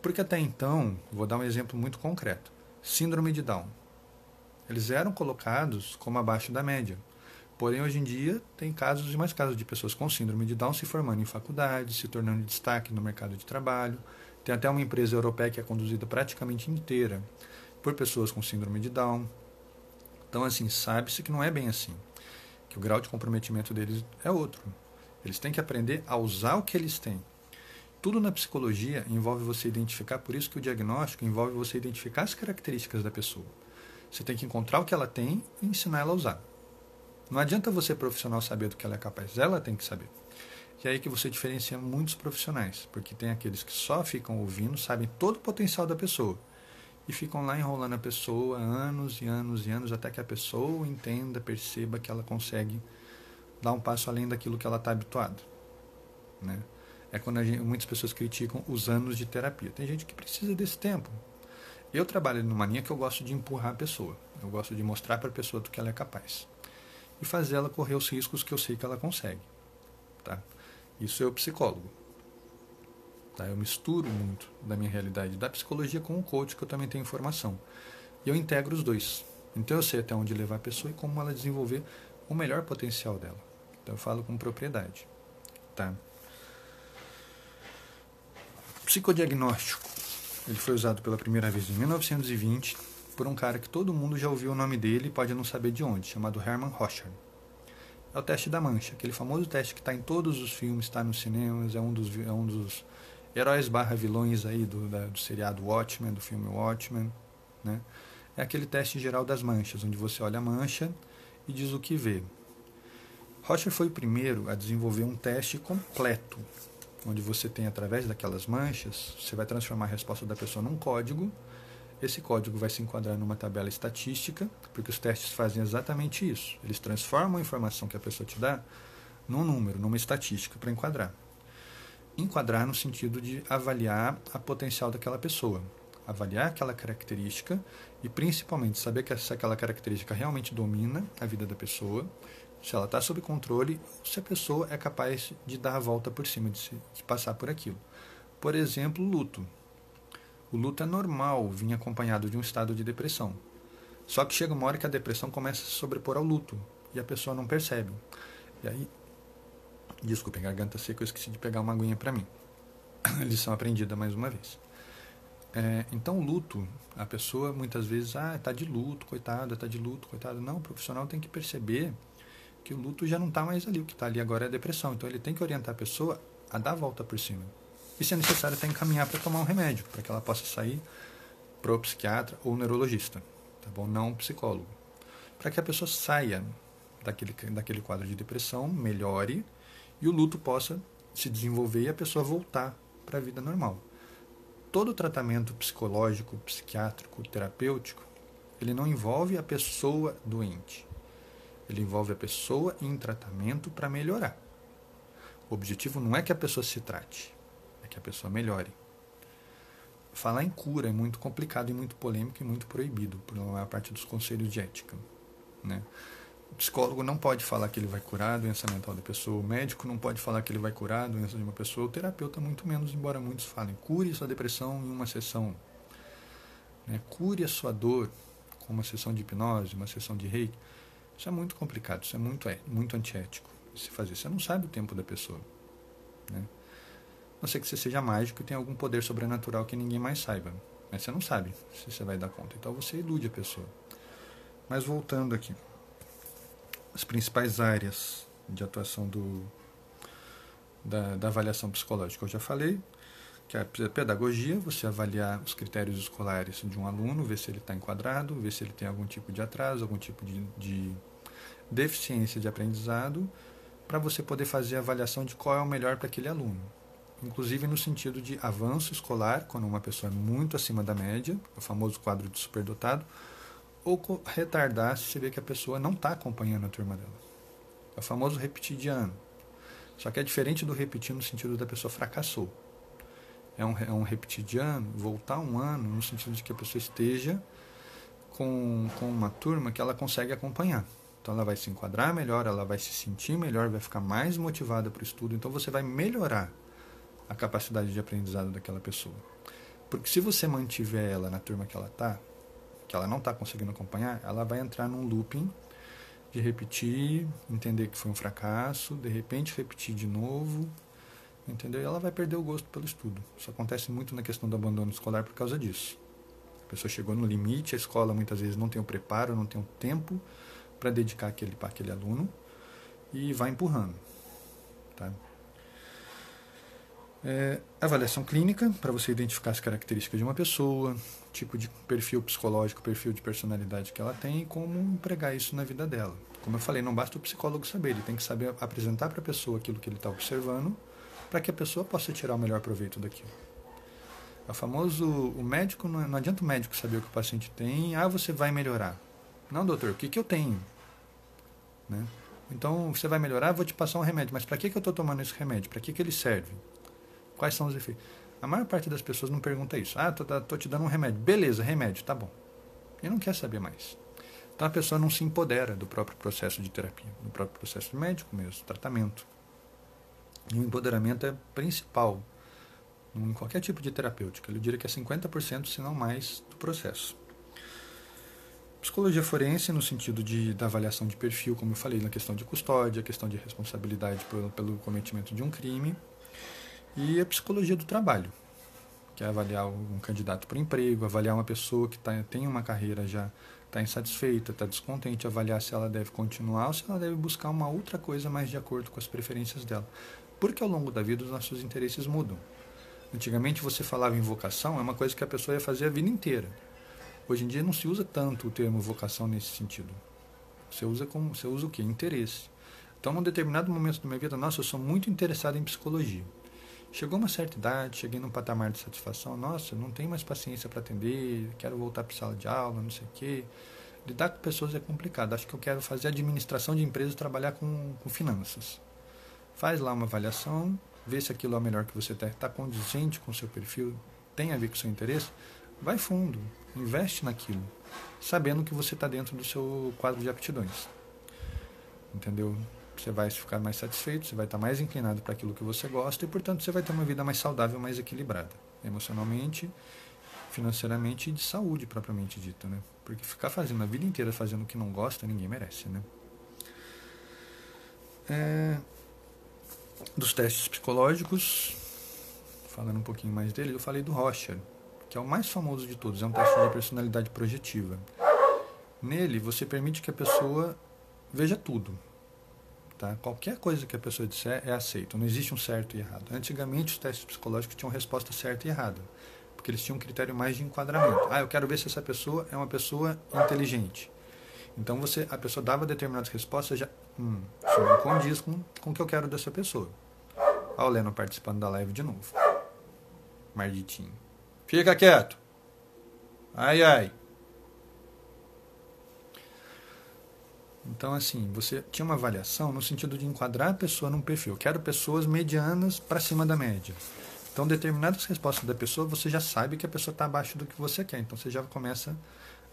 Porque até então, vou dar um exemplo muito concreto. Síndrome de Down. Eles eram colocados como abaixo da média. Porém, hoje em dia, tem casos e mais casos de pessoas com síndrome de Down se formando em faculdade, se tornando destaque no mercado de trabalho. Tem até uma empresa europeia que é conduzida praticamente inteira por pessoas com síndrome de Down. Então, assim, sabe-se que não é bem assim. Que o grau de comprometimento deles é outro. Eles têm que aprender a usar o que eles têm. Tudo na psicologia envolve você identificar, por isso que o diagnóstico envolve você identificar as características da pessoa. Você tem que encontrar o que ela tem e ensinar ela a usar. Não adianta você, profissional, saber do que ela é capaz, ela tem que saber. E é aí que você diferencia muitos profissionais, porque tem aqueles que só ficam ouvindo, sabem todo o potencial da pessoa, e ficam lá enrolando a pessoa anos e anos e anos, até que a pessoa entenda, perceba que ela consegue dar um passo além daquilo que ela está habituada. Né? É quando muitas pessoas criticam os anos de terapia. Tem gente que precisa desse tempo. Eu trabalho numa linha que eu gosto de empurrar a pessoa. Eu gosto de mostrar para a pessoa do que ela é capaz. E fazer ela correr os riscos que eu sei que ela consegue. Tá? Isso é o psicólogo. Tá? Eu misturo muito da minha realidade da psicologia com o coach, que eu também tenho formação. E eu integro os dois. Então eu sei até onde levar a pessoa e como ela desenvolver o melhor potencial dela. Então eu falo com propriedade. Tá? Psicodiagnóstico. Ele foi usado pela primeira vez em 1920 por um cara que todo mundo já ouviu o nome dele e pode não saber de onde, chamado Hermann Rorschach. É o teste da mancha, aquele famoso teste que está em todos os filmes, está nos cinemas, é um dos heróis / vilões aí do seriado Watchmen, do filme Watchmen. Né? É aquele teste geral das manchas, onde você olha a mancha e diz o que vê. Roscher foi o primeiro a desenvolver um teste completo, onde você tem, através daquelas manchas, você vai transformar a resposta da pessoa num código. Esse código vai se enquadrar numa tabela estatística, porque os testes fazem exatamente isso. Eles transformam a informação que a pessoa te dá num número, numa estatística, para enquadrar. Enquadrar no sentido de avaliar a potencial daquela pessoa, avaliar aquela característica e, principalmente, saber se aquela característica realmente domina a vida da pessoa, se ela está sob controle, ou se a pessoa é capaz de dar a volta por cima, de passar por aquilo. Por exemplo, luto. O luto é normal vir acompanhado de um estado de depressão. Só que chega uma hora que a depressão começa a se sobrepor ao luto e a pessoa não percebe. E aí, desculpem, garganta seca, eu esqueci de pegar uma aguinha para mim. Lição aprendida mais uma vez. Então, o luto, a pessoa muitas vezes, está de luto, coitada, está de luto, coitada. Não, o profissional tem que perceber que o luto já não está mais ali, o que está ali agora é a depressão. Então ele tem que orientar a pessoa a dar a volta por cima. E se é necessário, até encaminhar para tomar um remédio, para que ela possa sair para o psiquiatra ou neurologista, tá bom? Não um psicólogo. Para que a pessoa saia daquele quadro de depressão, melhore, e o luto possa se desenvolver e a pessoa voltar para a vida normal. Todo tratamento psicológico, psiquiátrico, terapêutico, ele não envolve a pessoa doente. Ele envolve a pessoa em tratamento para melhorar. O objetivo não é que a pessoa se trate, é que a pessoa melhore. Falar em cura é muito complicado e muito polêmico e muito proibido por maior parte dos conselhos de ética, né? O psicólogo não pode falar que ele vai curar a doença mental da pessoa, o médico não pode falar que ele vai curar a doença de uma pessoa, o terapeuta muito menos, embora muitos falem, cure sua depressão em uma sessão, né? Cure a sua dor com uma sessão de hipnose, uma sessão de reiki. Isso é muito complicado, isso é muito antiético de se fazer. Você não sabe o tempo da pessoa, né? A não ser que você seja mágico e tenha algum poder sobrenatural que ninguém mais saiba. Mas você não sabe se você vai dar conta. Então você ilude a pessoa. Mas voltando aqui. As principais áreas de atuação da avaliação psicológica. Eu já falei que a pedagogia, você avaliar os critérios escolares de um aluno, ver se ele está enquadrado, ver se ele tem algum tipo de atraso, algum tipo de deficiência de aprendizado, para você poder fazer a avaliação de qual é o melhor para aquele aluno. Inclusive no sentido de avanço escolar, quando uma pessoa é muito acima da média, o famoso quadro de superdotado, ou retardar se você vê que a pessoa não está acompanhando a turma dela. É o famoso repetir de ano. Só que é diferente do repetir no sentido da pessoa fracassou. É um repetir de ano, voltar um ano, no sentido de que a pessoa esteja com uma turma que ela consegue acompanhar. Então ela vai se enquadrar melhor, ela vai se sentir melhor, vai ficar mais motivada para o estudo. Então você vai melhorar a capacidade de aprendizado daquela pessoa. Porque se você mantiver ela na turma que ela está, que ela não está conseguindo acompanhar, ela vai entrar num looping de repetir, entender que foi um fracasso, de repente repetir de novo, entendeu? E ela vai perder o gosto pelo estudo. Isso acontece muito na questão do abandono escolar por causa disso. A pessoa chegou no limite, a escola muitas vezes não tem o preparo, não tem o tempo para dedicar para aquele aluno e vai empurrando, tá? Avaliação clínica, para você identificar as características de uma pessoa, tipo de perfil psicológico, perfil de personalidade que ela tem e como empregar isso na vida dela. Como eu falei, não basta o psicólogo saber, ele tem que saber apresentar para a pessoa aquilo que ele está observando, para que a pessoa possa tirar o melhor proveito daquilo. O famoso, o médico, não adianta o médico saber o que o paciente tem, você vai melhorar. Não, doutor, o que eu tenho? Né? Então, você vai melhorar, vou te passar um remédio, mas para que eu estou tomando esse remédio? Para que ele serve? Quais são os efeitos? A maior parte das pessoas não pergunta isso. Tô te dando um remédio. Beleza, remédio, tá bom. E não quer saber mais. Então a pessoa não se empodera do próprio processo de terapia, do próprio processo médico mesmo, tratamento. E o empoderamento é principal em qualquer tipo de terapêutica. Eu diria que é 50%, se não mais, do processo. Psicologia forense no sentido da avaliação de perfil, como eu falei, na questão de custódia, questão de responsabilidade pelo cometimento de um crime. E a psicologia do trabalho, que é avaliar um candidato para emprego, avaliar uma pessoa que tem uma carreira já, está insatisfeita, está descontente, avaliar se ela deve continuar ou se ela deve buscar uma outra coisa mais de acordo com as preferências dela. Porque ao longo da vida os nossos interesses mudam. Antigamente você falava em vocação, é uma coisa que a pessoa ia fazer a vida inteira. Hoje em dia não se usa tanto o termo vocação nesse sentido. Você usa o quê? Interesse. Então, num determinado momento da minha vida, nossa, eu sou muito interessado em psicologia. Chegou uma certa idade, cheguei num patamar de satisfação, nossa, eu não tenho mais paciência para atender, quero voltar para a sala de aula, não sei o quê. Lidar com pessoas é complicado. Acho que eu quero fazer administração de empresas e trabalhar com finanças. Faz lá uma avaliação, vê se aquilo é o melhor que você está condizente com o seu perfil, tem a ver com o seu interesse. Vai fundo, investe naquilo, sabendo que você está dentro do seu quadro de aptidões. Entendeu? Você vai ficar mais satisfeito, você vai estar mais inclinado para aquilo que você gosta e, portanto, você vai ter uma vida mais saudável, mais equilibrada, emocionalmente, financeiramente e de saúde propriamente dita, né? Porque ficar fazendo a vida inteira fazendo o que não gosta, ninguém merece, né? Dos testes psicológicos, falando um pouquinho mais dele, eu falei do Rorschach, que é o mais famoso de todos, é um teste de personalidade projetiva. Nele, você permite que a pessoa veja tudo. Tá? Qualquer coisa que a pessoa disser é aceito, não existe um certo e errado. Antigamente, os testes psicológicos tinham resposta certa e errada, porque eles tinham um critério mais de enquadramento. Eu quero ver se essa pessoa é uma pessoa inteligente. Então, a pessoa dava determinadas respostas, isso não condiz com o que eu quero dessa pessoa. Olha o Leno participando da live de novo. Marditinho. Fica quieto. Ai. Então, assim, você tinha uma avaliação no sentido de enquadrar a pessoa num perfil. Eu quero pessoas medianas para cima da média. Então, determinadas respostas da pessoa, você já sabe que a pessoa está abaixo do que você quer. Então, você já começa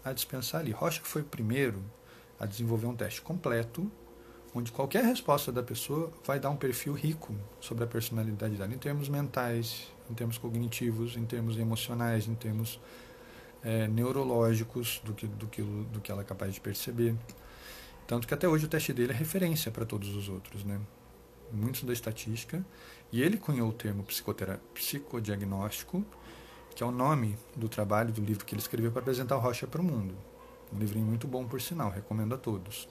a dispensar ali. Rorschach foi o primeiro a desenvolver um teste completo, onde qualquer resposta da pessoa vai dar um perfil rico sobre a personalidade dela, em termos mentais, em termos cognitivos, em termos emocionais, em termos neurológicos, do que ela é capaz de perceber. Tanto que até hoje o teste dele é referência para todos os outros, né? Muitos da estatística. E ele cunhou o termo psicodiagnóstico, que é o nome do trabalho, do livro que ele escreveu para apresentar o Rorschach para o mundo. Um livrinho muito bom, por sinal, recomendo a todos.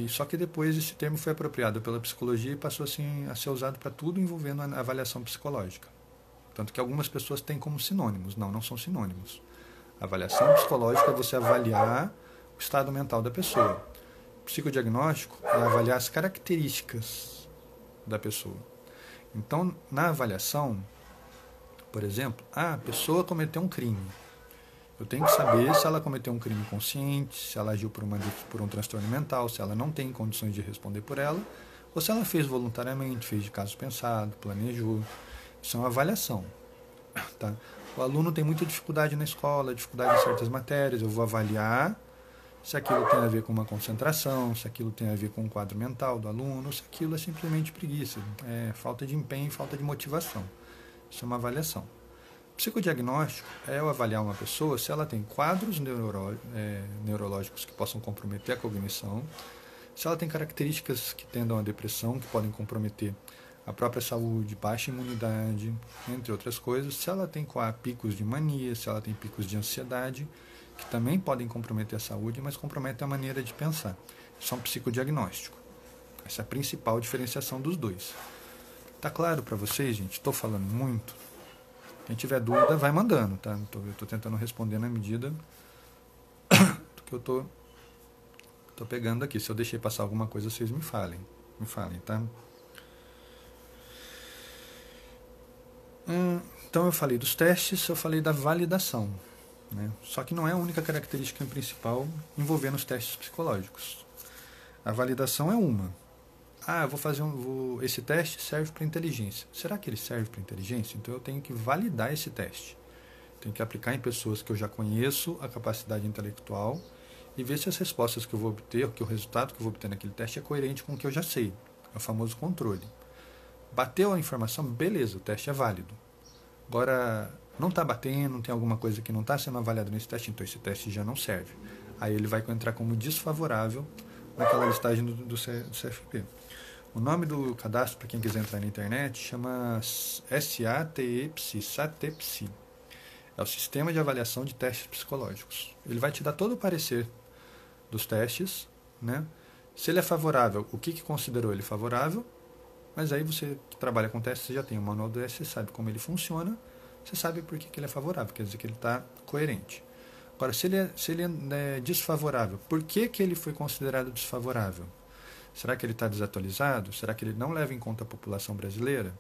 Só que depois esse termo foi apropriado pela psicologia e passou assim, a ser usado para tudo envolvendo a avaliação psicológica. Tanto que algumas pessoas têm como sinônimos. Não são sinônimos. A avaliação psicológica é você avaliar o estado mental da pessoa. Psicodiagnóstico é avaliar as características da pessoa. Então, na avaliação, por exemplo, a pessoa cometeu um crime. Eu tenho que saber se ela cometeu um crime consciente, se ela agiu por um transtorno mental, se ela não tem condições de responder por ela, ou se ela fez voluntariamente, fez de caso pensado, planejou. Isso é uma avaliação. Tá? O aluno tem muita dificuldade na escola, dificuldade em certas matérias. Eu vou avaliar se aquilo tem a ver com uma concentração, se aquilo tem a ver com o quadro mental do aluno, se aquilo é simplesmente preguiça, falta de empenho, falta de motivação. Isso é uma avaliação. Psicodiagnóstico é eu avaliar uma pessoa se ela tem quadros neurológicos que possam comprometer a cognição, se ela tem características que tendam à depressão, que podem comprometer a própria saúde, baixa imunidade, entre outras coisas, se ela tem picos de mania, se ela tem picos de ansiedade, que também podem comprometer a saúde, mas comprometem a maneira de pensar. Isso é um psicodiagnóstico. Essa é a principal diferenciação dos dois. Tá claro para vocês, gente? Estou falando muito. Quem tiver dúvida, vai mandando, tá? Eu estou tentando responder na medida do que eu tô pegando aqui. Se eu deixei passar alguma coisa, vocês me falem. Tá? Então, eu falei dos testes, eu falei da validação. Né? Só que não é a única característica principal envolvendo os testes psicológicos. A validação é uma. Eu vou fazer esse teste serve para inteligência. Será que ele serve para inteligência? Então eu tenho que validar esse teste. Tenho que aplicar em pessoas que eu já conheço a capacidade intelectual e ver se as respostas que eu vou obter, que o resultado que eu vou obter naquele teste é coerente com o que eu já sei. É o famoso controle. Bateu a informação, beleza, o teste é válido. Agora, não está batendo, não tem alguma coisa que não está sendo avaliada nesse teste, então esse teste já não serve. Aí ele vai entrar como desfavorável naquela listagem do CFP. O nome do cadastro, para quem quiser entrar na internet, chama SATEPSI. É o Sistema de Avaliação de Testes Psicológicos. Ele vai te dar todo o parecer dos testes, né? Se ele é favorável, o que considerou ele favorável, mas aí você que trabalha com testes, você já tem o manual do teste, você sabe como ele funciona, você sabe por que ele é favorável, quer dizer que ele está coerente. Agora, se ele é desfavorável, por que ele foi considerado desfavorável? Será que ele está desatualizado? Será que ele não leva em conta a população brasileira?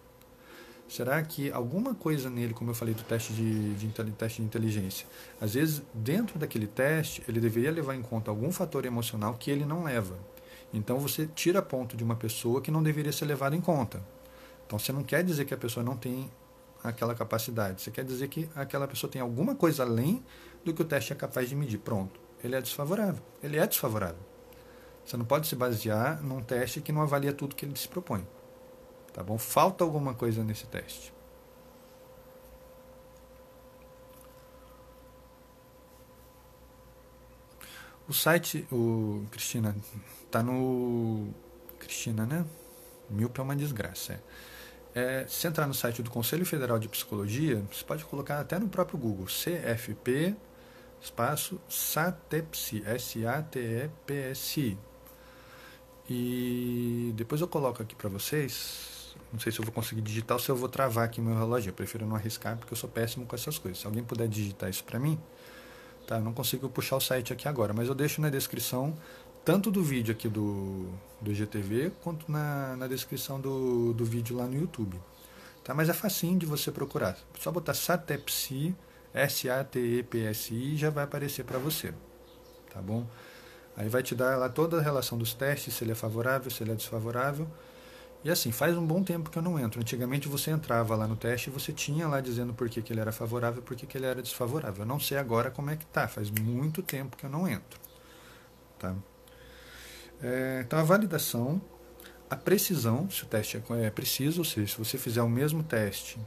Será que alguma coisa nele, como eu falei do teste teste de inteligência, às vezes dentro daquele teste ele deveria levar em conta algum fator emocional que ele não leva? Então você tira ponto de uma pessoa que não deveria ser levado em conta. Então você não quer dizer que a pessoa não tem aquela capacidade, você quer dizer que aquela pessoa tem alguma coisa além do que o teste é capaz de medir. Pronto, ele é desfavorável. Ele é desfavorável. Você não pode se basear num teste que não avalia tudo que ele se propõe. Tá bom? Falta alguma coisa nesse teste. O site, Cristina, tá no... Cristina, né? Míope é uma desgraça. Se você entrar no site do Conselho Federal de Psicologia, você pode colocar até no próprio Google, CFP, espaço, SATEPSI, SATEPSI. E depois eu coloco aqui para vocês. Não sei se eu vou conseguir digitar ou se eu vou travar aqui meu relógio. Eu prefiro não arriscar porque eu sou péssimo com essas coisas. Se alguém puder digitar isso para mim, tá? Eu não consigo puxar o site aqui agora, mas eu deixo na descrição tanto do vídeo aqui do GTV quanto na descrição do vídeo lá no YouTube. Tá? Mas é facinho de você procurar. É só botar SATEPSI, SATEPSI e já vai aparecer para você. Tá bom? Aí vai te dar lá toda a relação dos testes, se ele é favorável, se ele é desfavorável. E assim, faz um bom tempo que eu não entro. Antigamente você entrava lá no teste e você tinha lá dizendo por que ele era favorável e por que ele era desfavorável. Eu não sei agora como é que tá, faz muito tempo que eu não entro. Tá? Então a validação, a precisão, se o teste é preciso, ou seja, se você fizer o mesmo teste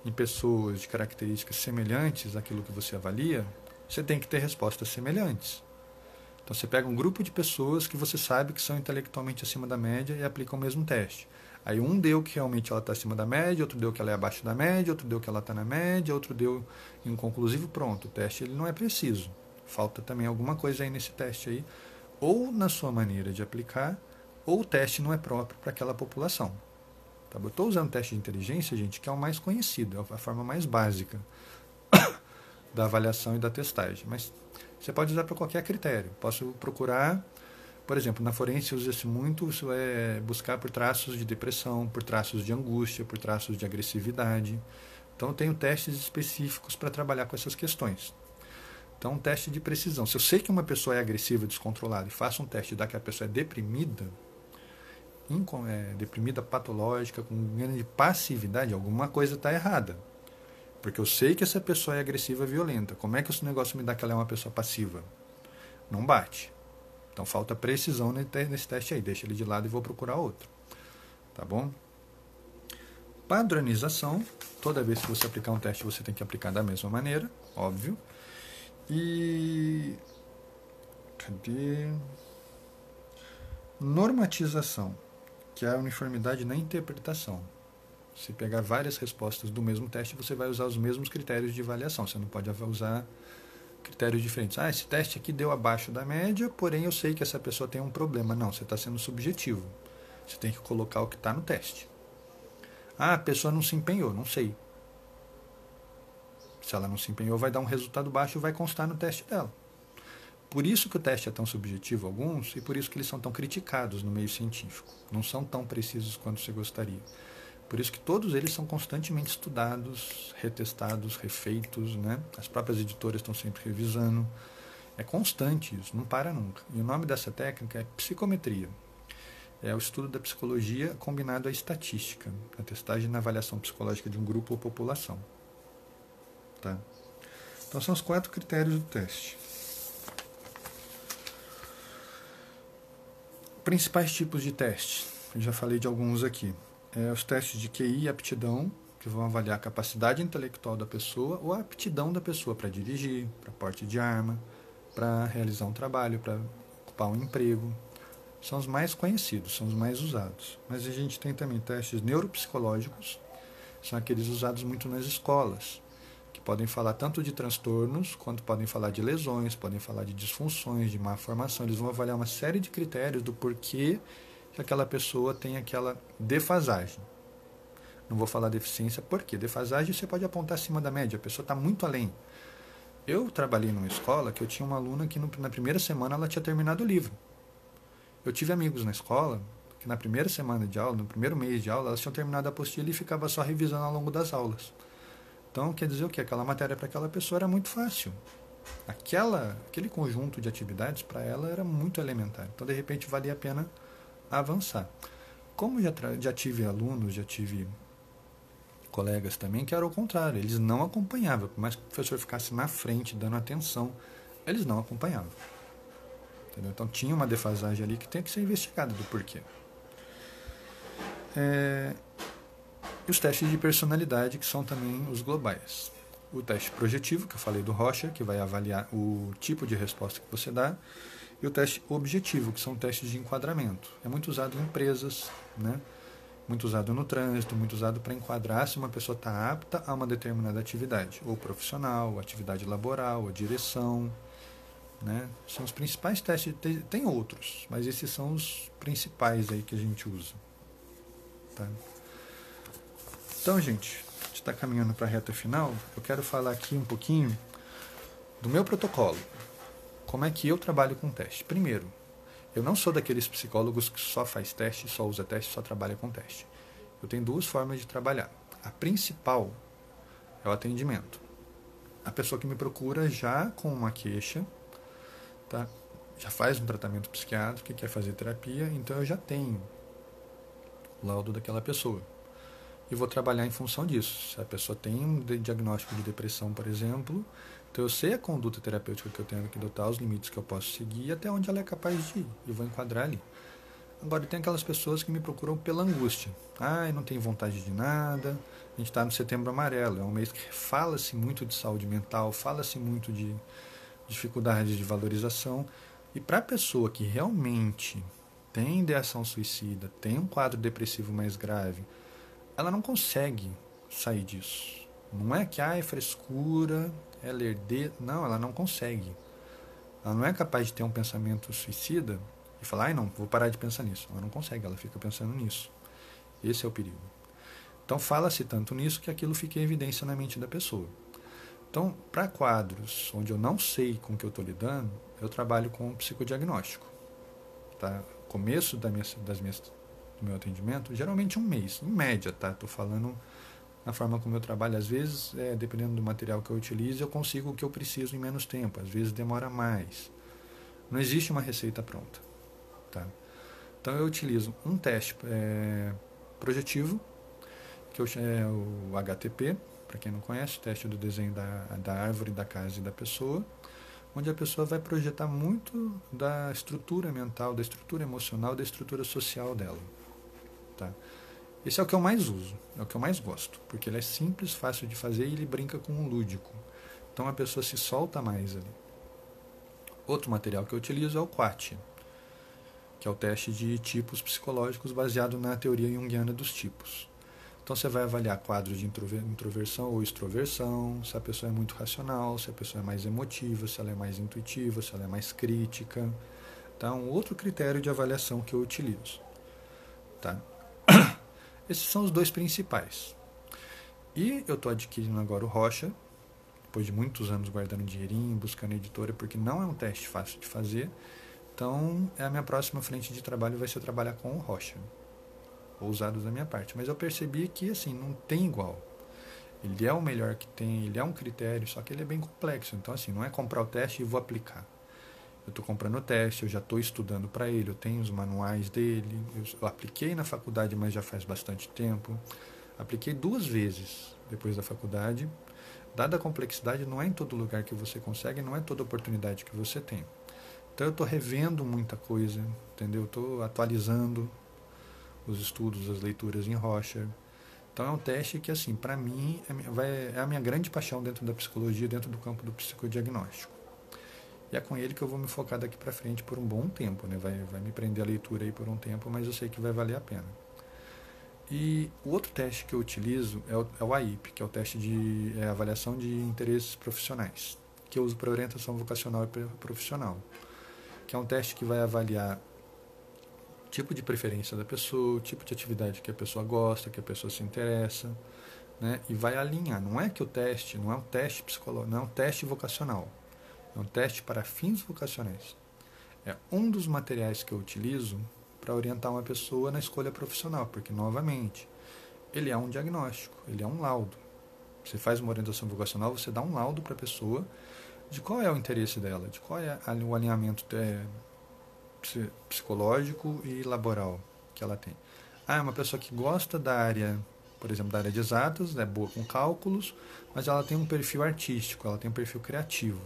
em pessoas de características semelhantes àquilo que você avalia, você tem que ter respostas semelhantes. Então você pega um grupo de pessoas que você sabe que são intelectualmente acima da média e aplica o mesmo teste. Aí um deu que realmente ela está acima da média, outro deu que ela é abaixo da média, outro deu que ela está na média, outro deu inconclusivo, pronto. O teste ele não é preciso. Falta também alguma coisa aí nesse teste aí, ou na sua maneira de aplicar, ou o teste não é próprio para aquela população. Tá? Eu estou usando o teste de inteligência, gente, que é o mais conhecido, é a forma mais básica da avaliação e da testagem. Mas você pode usar para qualquer critério. Posso procurar, por exemplo, na forense usa-se muito, isso é buscar por traços de depressão, por traços de angústia, por traços de agressividade. Então eu tenho testes específicos para trabalhar com essas questões. Então um teste de precisão. Se eu sei que uma pessoa é agressiva, descontrolada, e faço um teste e dá que a pessoa é deprimida, deprimida patológica, com grande passividade, alguma coisa está errada. Porque eu sei que essa pessoa é agressiva e violenta. Como é que esse negócio me dá que ela é uma pessoa passiva? Não bate. Então falta precisão nesse teste aí. Deixa ele de lado e vou procurar outro. Tá bom? Padronização. Toda vez que você aplicar um teste, você tem que aplicar da mesma maneira. Óbvio. E... cadê? Normatização. Que é a uniformidade na interpretação. Se pegar várias respostas do mesmo teste, você vai usar os mesmos critérios de avaliação. Você não pode usar critérios diferentes. Esse teste aqui deu abaixo da média, porém eu sei que essa pessoa tem um problema. Não, você está sendo subjetivo. Você tem que colocar o que está no teste. A pessoa não se empenhou, não sei. Se ela não se empenhou, vai dar um resultado baixo e vai constar no teste dela. Por isso que o teste é tão subjetivo, alguns, e por isso que eles são tão criticados no meio científico. Não são tão precisos quanto você gostaria. Por isso que todos eles são constantemente estudados, retestados, refeitos, né? As próprias editoras estão sempre revisando. É constante isso, não para nunca. E o nome dessa técnica é psicometria. É o estudo da psicologia combinado à estatística, a testagem na avaliação psicológica de um grupo ou população. Tá? Então são os 4 critérios do teste. Principais tipos de teste. Eu já falei de alguns aqui. Os testes de QI e aptidão, que vão avaliar a capacidade intelectual da pessoa ou a aptidão da pessoa para dirigir, para porte de arma, para realizar um trabalho, para ocupar um emprego. São os mais conhecidos, são os mais usados. Mas a gente tem também testes neuropsicológicos, são aqueles usados muito nas escolas, que podem falar tanto de transtornos, quanto podem falar de lesões, podem falar de disfunções, de má formação. Eles vão avaliar uma série de critérios do porquê que aquela pessoa tem aquela defasagem. Não vou falar deficiência, por quê? Defasagem você pode apontar acima da média, a pessoa está muito além. Eu trabalhei numa escola que eu tinha uma aluna que na primeira semana ela tinha terminado o livro. Eu tive amigos na escola que na primeira semana de aula, no primeiro mês de aula, elas tinham terminado a apostila e ficava só revisando ao longo das aulas. Então, quer dizer o quê? Aquela matéria para aquela pessoa era muito fácil. Aquele conjunto de atividades para ela era muito elementar. Então, de repente, valia a pena avançar. Como já tive alunos, já tive colegas também que era o contrário, eles não acompanhavam, por mais que o professor ficasse na frente dando atenção, eles não acompanhavam. Entendeu? Então tinha uma defasagem ali que tem que ser investigada do porquê. E os testes de personalidade, que são também os globais. O teste projetivo, que eu falei do Rocha, que vai avaliar o tipo de resposta que você dá, e o teste objetivo, que são testes de enquadramento. É muito usado em empresas, né? Muito usado no trânsito, muito usado para enquadrar se uma pessoa está apta a uma determinada atividade, ou profissional, atividade laboral, a direção, né? São os principais testes, tem outros, mas esses são os principais aí que a gente usa. Tá? Então, gente, a gente está caminhando para a reta final, eu quero falar aqui um pouquinho do meu protocolo. Como é que eu trabalho com teste? Primeiro, eu não sou daqueles psicólogos que só faz teste, só usa teste, só trabalha com teste. Eu tenho duas formas de trabalhar. A principal é o atendimento. A pessoa que me procura já com uma queixa, tá? Já faz um tratamento psiquiátrico, quer fazer terapia, então eu já tenho o laudo daquela pessoa. E vou trabalhar em função disso. Se a pessoa tem um diagnóstico de depressão, por exemplo, então eu sei a conduta terapêutica que eu tenho que adotar, os limites que eu posso seguir e até onde ela é capaz de ir. E vou enquadrar ali. Agora, tem aquelas pessoas que me procuram pela angústia. Eu não tenho vontade de nada. A gente está no Setembro Amarelo. É um mês que fala-se muito de saúde mental, fala-se muito de dificuldades de valorização. E para a pessoa que realmente tem ideação suicida, tem um quadro depressivo mais grave, ela não consegue sair disso. Não é que é frescura, é lerder. Não, ela não consegue. Ela não é capaz de ter um pensamento suicida e falar, não, vou parar de pensar nisso. Ela não consegue, ela fica pensando nisso. Esse é o perigo. Então fala-se tanto nisso que aquilo fica em evidência na mente da pessoa. Então, para quadros onde eu não sei com o que eu estou lidando, eu trabalho com psicodiagnóstico. Tá? Começo do meu atendimento, geralmente um mês, em média, tá? Estou falando na forma como eu trabalho. Às vezes, dependendo do material que eu utilizo, eu consigo o que eu preciso em menos tempo. Às vezes demora mais. Não existe uma receita pronta. Tá? Então eu utilizo um teste projetivo, que é o HTP, para quem não conhece, teste do desenho da árvore, da casa e da pessoa, onde a pessoa vai projetar muito da estrutura mental, da estrutura emocional, da estrutura social dela. Tá? Esse é o que eu mais uso, é o que eu mais gosto, porque ele é simples, fácil de fazer e ele brinca com o lúdico. Então a pessoa se solta mais ali. Outro material que eu utilizo é o QAT, que é o teste de tipos psicológicos baseado na teoria junguiana dos tipos. Então você vai avaliar quadros de introversão ou extroversão, se a pessoa é muito racional, se a pessoa é mais emotiva, se ela é mais intuitiva, se ela é mais crítica. Tá? Um outro critério de avaliação que eu utilizo. Tá? Esses são os dois principais. E eu estou adquirindo agora o Rocha, depois de muitos anos guardando dinheirinho, buscando editora, porque não é um teste fácil de fazer. Então, a minha próxima frente de trabalho vai ser trabalhar com o Rocha, ousados da minha parte. Mas eu percebi que, assim, não tem igual. Ele é o melhor que tem, ele é um critério, só que ele é bem complexo. Então, assim, não é comprar o teste e vou aplicar. Eu estou comprando o teste, eu já estou estudando para ele, eu tenho os manuais dele, eu apliquei na faculdade, mas já faz bastante tempo. Apliquei 2 vezes depois da faculdade. Dada a complexidade, não é em todo lugar que você consegue, não é toda oportunidade que você tem. Então eu estou revendo muita coisa, entendeu? Estou atualizando os estudos, as leituras em Rocha. Então é um teste que, assim, para mim, é a minha grande paixão dentro da psicologia, dentro do campo do psicodiagnóstico. E é com ele que eu vou me focar daqui para frente por um bom tempo, né? Vai me prender a leitura aí por um tempo, mas eu sei que vai valer a pena. E o outro teste que eu utilizo é o AIP, que é o teste de avaliação de interesses profissionais, que eu uso para orientação vocacional e profissional, que é um teste que vai avaliar o tipo de preferência da pessoa, o tipo de atividade que a pessoa gosta, que a pessoa se interessa, né, e vai alinhar. Não é que o teste não é um teste psicológico, não é um teste vocacional, é um teste para fins vocacionais. É um dos materiais que eu utilizo para orientar uma pessoa na escolha profissional, porque, novamente, ele é um diagnóstico, ele é um laudo. Você faz uma orientação vocacional, você dá um laudo para a pessoa de qual é o interesse dela, de qual é o alinhamento psicológico e laboral que ela tem. É uma pessoa que gosta da área, por exemplo, da área de exatas, é boa com cálculos, mas ela tem um perfil artístico, ela tem um perfil criativo.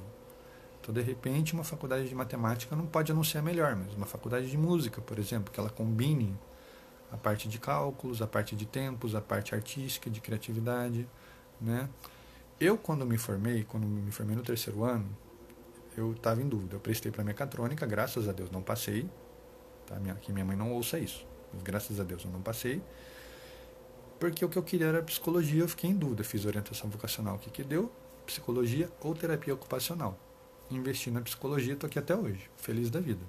Então, de repente, uma faculdade de matemática não pode anunciar melhor, mas uma faculdade de música, por exemplo, que ela combine a parte de cálculos, a parte de tempos, a parte artística, de criatividade, né? Eu, quando me formei no terceiro ano, eu estava em dúvida. Eu prestei para mecatrônica, graças a Deus não passei. Tá? Que minha mãe não ouça isso. Mas graças a Deus eu não passei. Porque o que eu queria era psicologia, eu fiquei em dúvida. Fiz orientação vocacional, o que deu? Psicologia ou terapia ocupacional. Investi na psicologia, estou aqui até hoje, feliz da vida.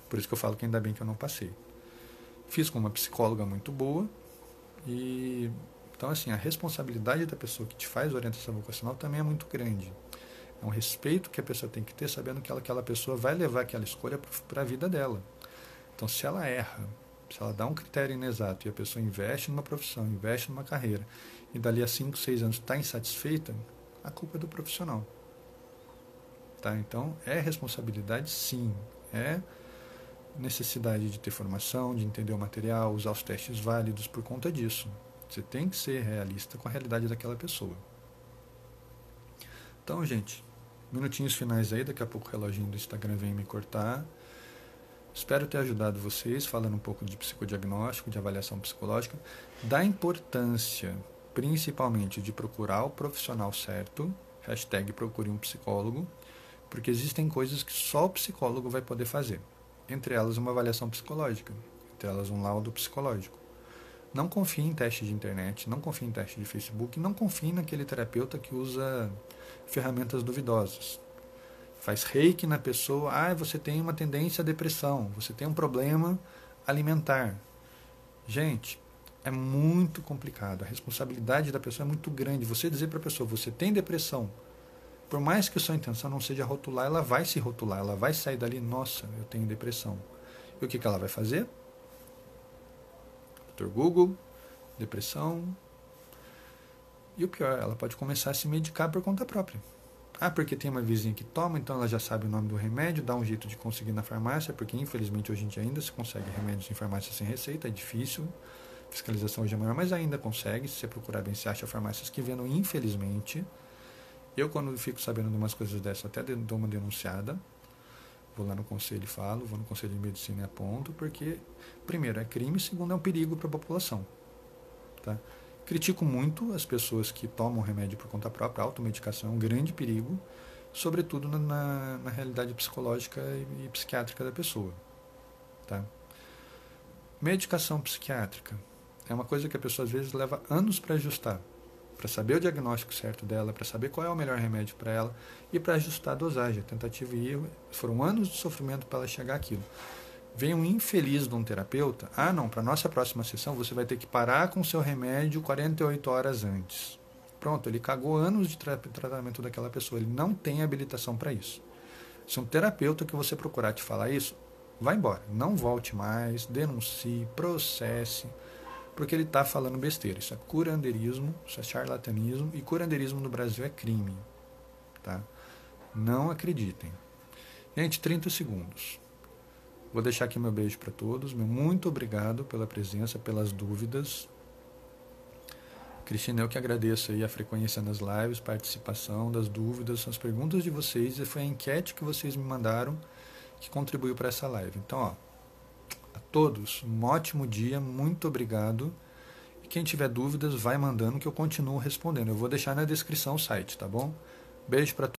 Por isso que eu falo que ainda bem que eu não passei. Fiz com uma psicóloga muito boa e... Então, assim, a responsabilidade da pessoa que te faz orientação vocacional também é muito grande. É um respeito que a pessoa tem que ter, sabendo que aquela pessoa vai levar aquela escolha para a vida dela. Então, se ela erra, se ela dá um critério inexato e a pessoa investe numa profissão, investe numa carreira, e dali a 5, 6 anos está insatisfeita, a culpa é do profissional. Tá? Então, é responsabilidade, sim. É necessidade de ter formação, de entender o material, usar os testes válidos por conta disso. Você tem que ser realista com a realidade daquela pessoa. Então, gente, minutinhos finais aí, daqui a pouco o reloginho do Instagram vem me cortar. Espero ter ajudado vocês, falando um pouco de psicodiagnóstico, de avaliação psicológica, da importância, principalmente, de procurar o profissional certo, #procure um psicólogo, porque existem coisas que só o psicólogo vai poder fazer. Entre elas, uma avaliação psicológica, entre elas, um laudo psicológico. Não confie em teste de internet, não confie em teste de Facebook, não confie naquele terapeuta que usa ferramentas duvidosas. Faz reiki na pessoa, você tem uma tendência à depressão, você tem um problema alimentar. Gente, é muito complicado, a responsabilidade da pessoa é muito grande. Você dizer para a pessoa, você tem depressão, por mais que a sua intenção não seja rotular, ela vai se rotular, ela vai sair dali, nossa, eu tenho depressão. E o que ela vai fazer? Dr. Google, depressão. E o pior, ela pode começar a se medicar por conta própria. Porque tem uma vizinha que toma, então ela já sabe o nome do remédio, dá um jeito de conseguir na farmácia, porque infelizmente hoje em dia ainda se consegue remédios em farmácia sem receita, é difícil. A fiscalização hoje é maior, mas ainda consegue. Se você procurar bem, você acha farmácias que vendam, infelizmente. Eu, quando fico sabendo de umas coisas dessas, até dou uma denunciada. Vou lá no conselho e falo, vou no conselho de medicina e aponto, porque, primeiro, é crime, segundo, é um perigo para a população. Tá? Critico muito as pessoas que tomam remédio por conta própria, a automedicação é um grande perigo, sobretudo na realidade psicológica e psiquiátrica da pessoa. Tá? Medicação psiquiátrica é uma coisa que a pessoa às vezes leva anos para ajustar, para saber o diagnóstico certo dela, para saber qual é o melhor remédio para ela e para ajustar a dosagem, a tentativa e erro. Foram anos de sofrimento para ela chegar àquilo. Vem um infeliz de um terapeuta, não, para a nossa próxima sessão você vai ter que parar com o seu remédio 48 horas antes. Pronto, ele cagou anos de tratamento daquela pessoa, ele não tem habilitação para isso. Se um terapeuta que você procurar te falar isso, vai embora, não volte mais, denuncie, processe, porque ele está falando besteira. Isso é curandeirismo, isso é charlatanismo, e curandeirismo no Brasil é crime. Tá? Não acreditem. Gente, 30 segundos. Vou deixar aqui meu beijo para todos. Meu muito obrigado pela presença, pelas dúvidas. Cristina, eu que agradeço aí a frequência nas lives, participação, das dúvidas, as perguntas de vocês, e foi a enquete que vocês me mandaram que contribuiu para essa live. Então, a todos, um ótimo dia, muito obrigado. E quem tiver dúvidas, vai mandando que eu continuo respondendo. Eu vou deixar na descrição o site, tá bom? Beijo para todos.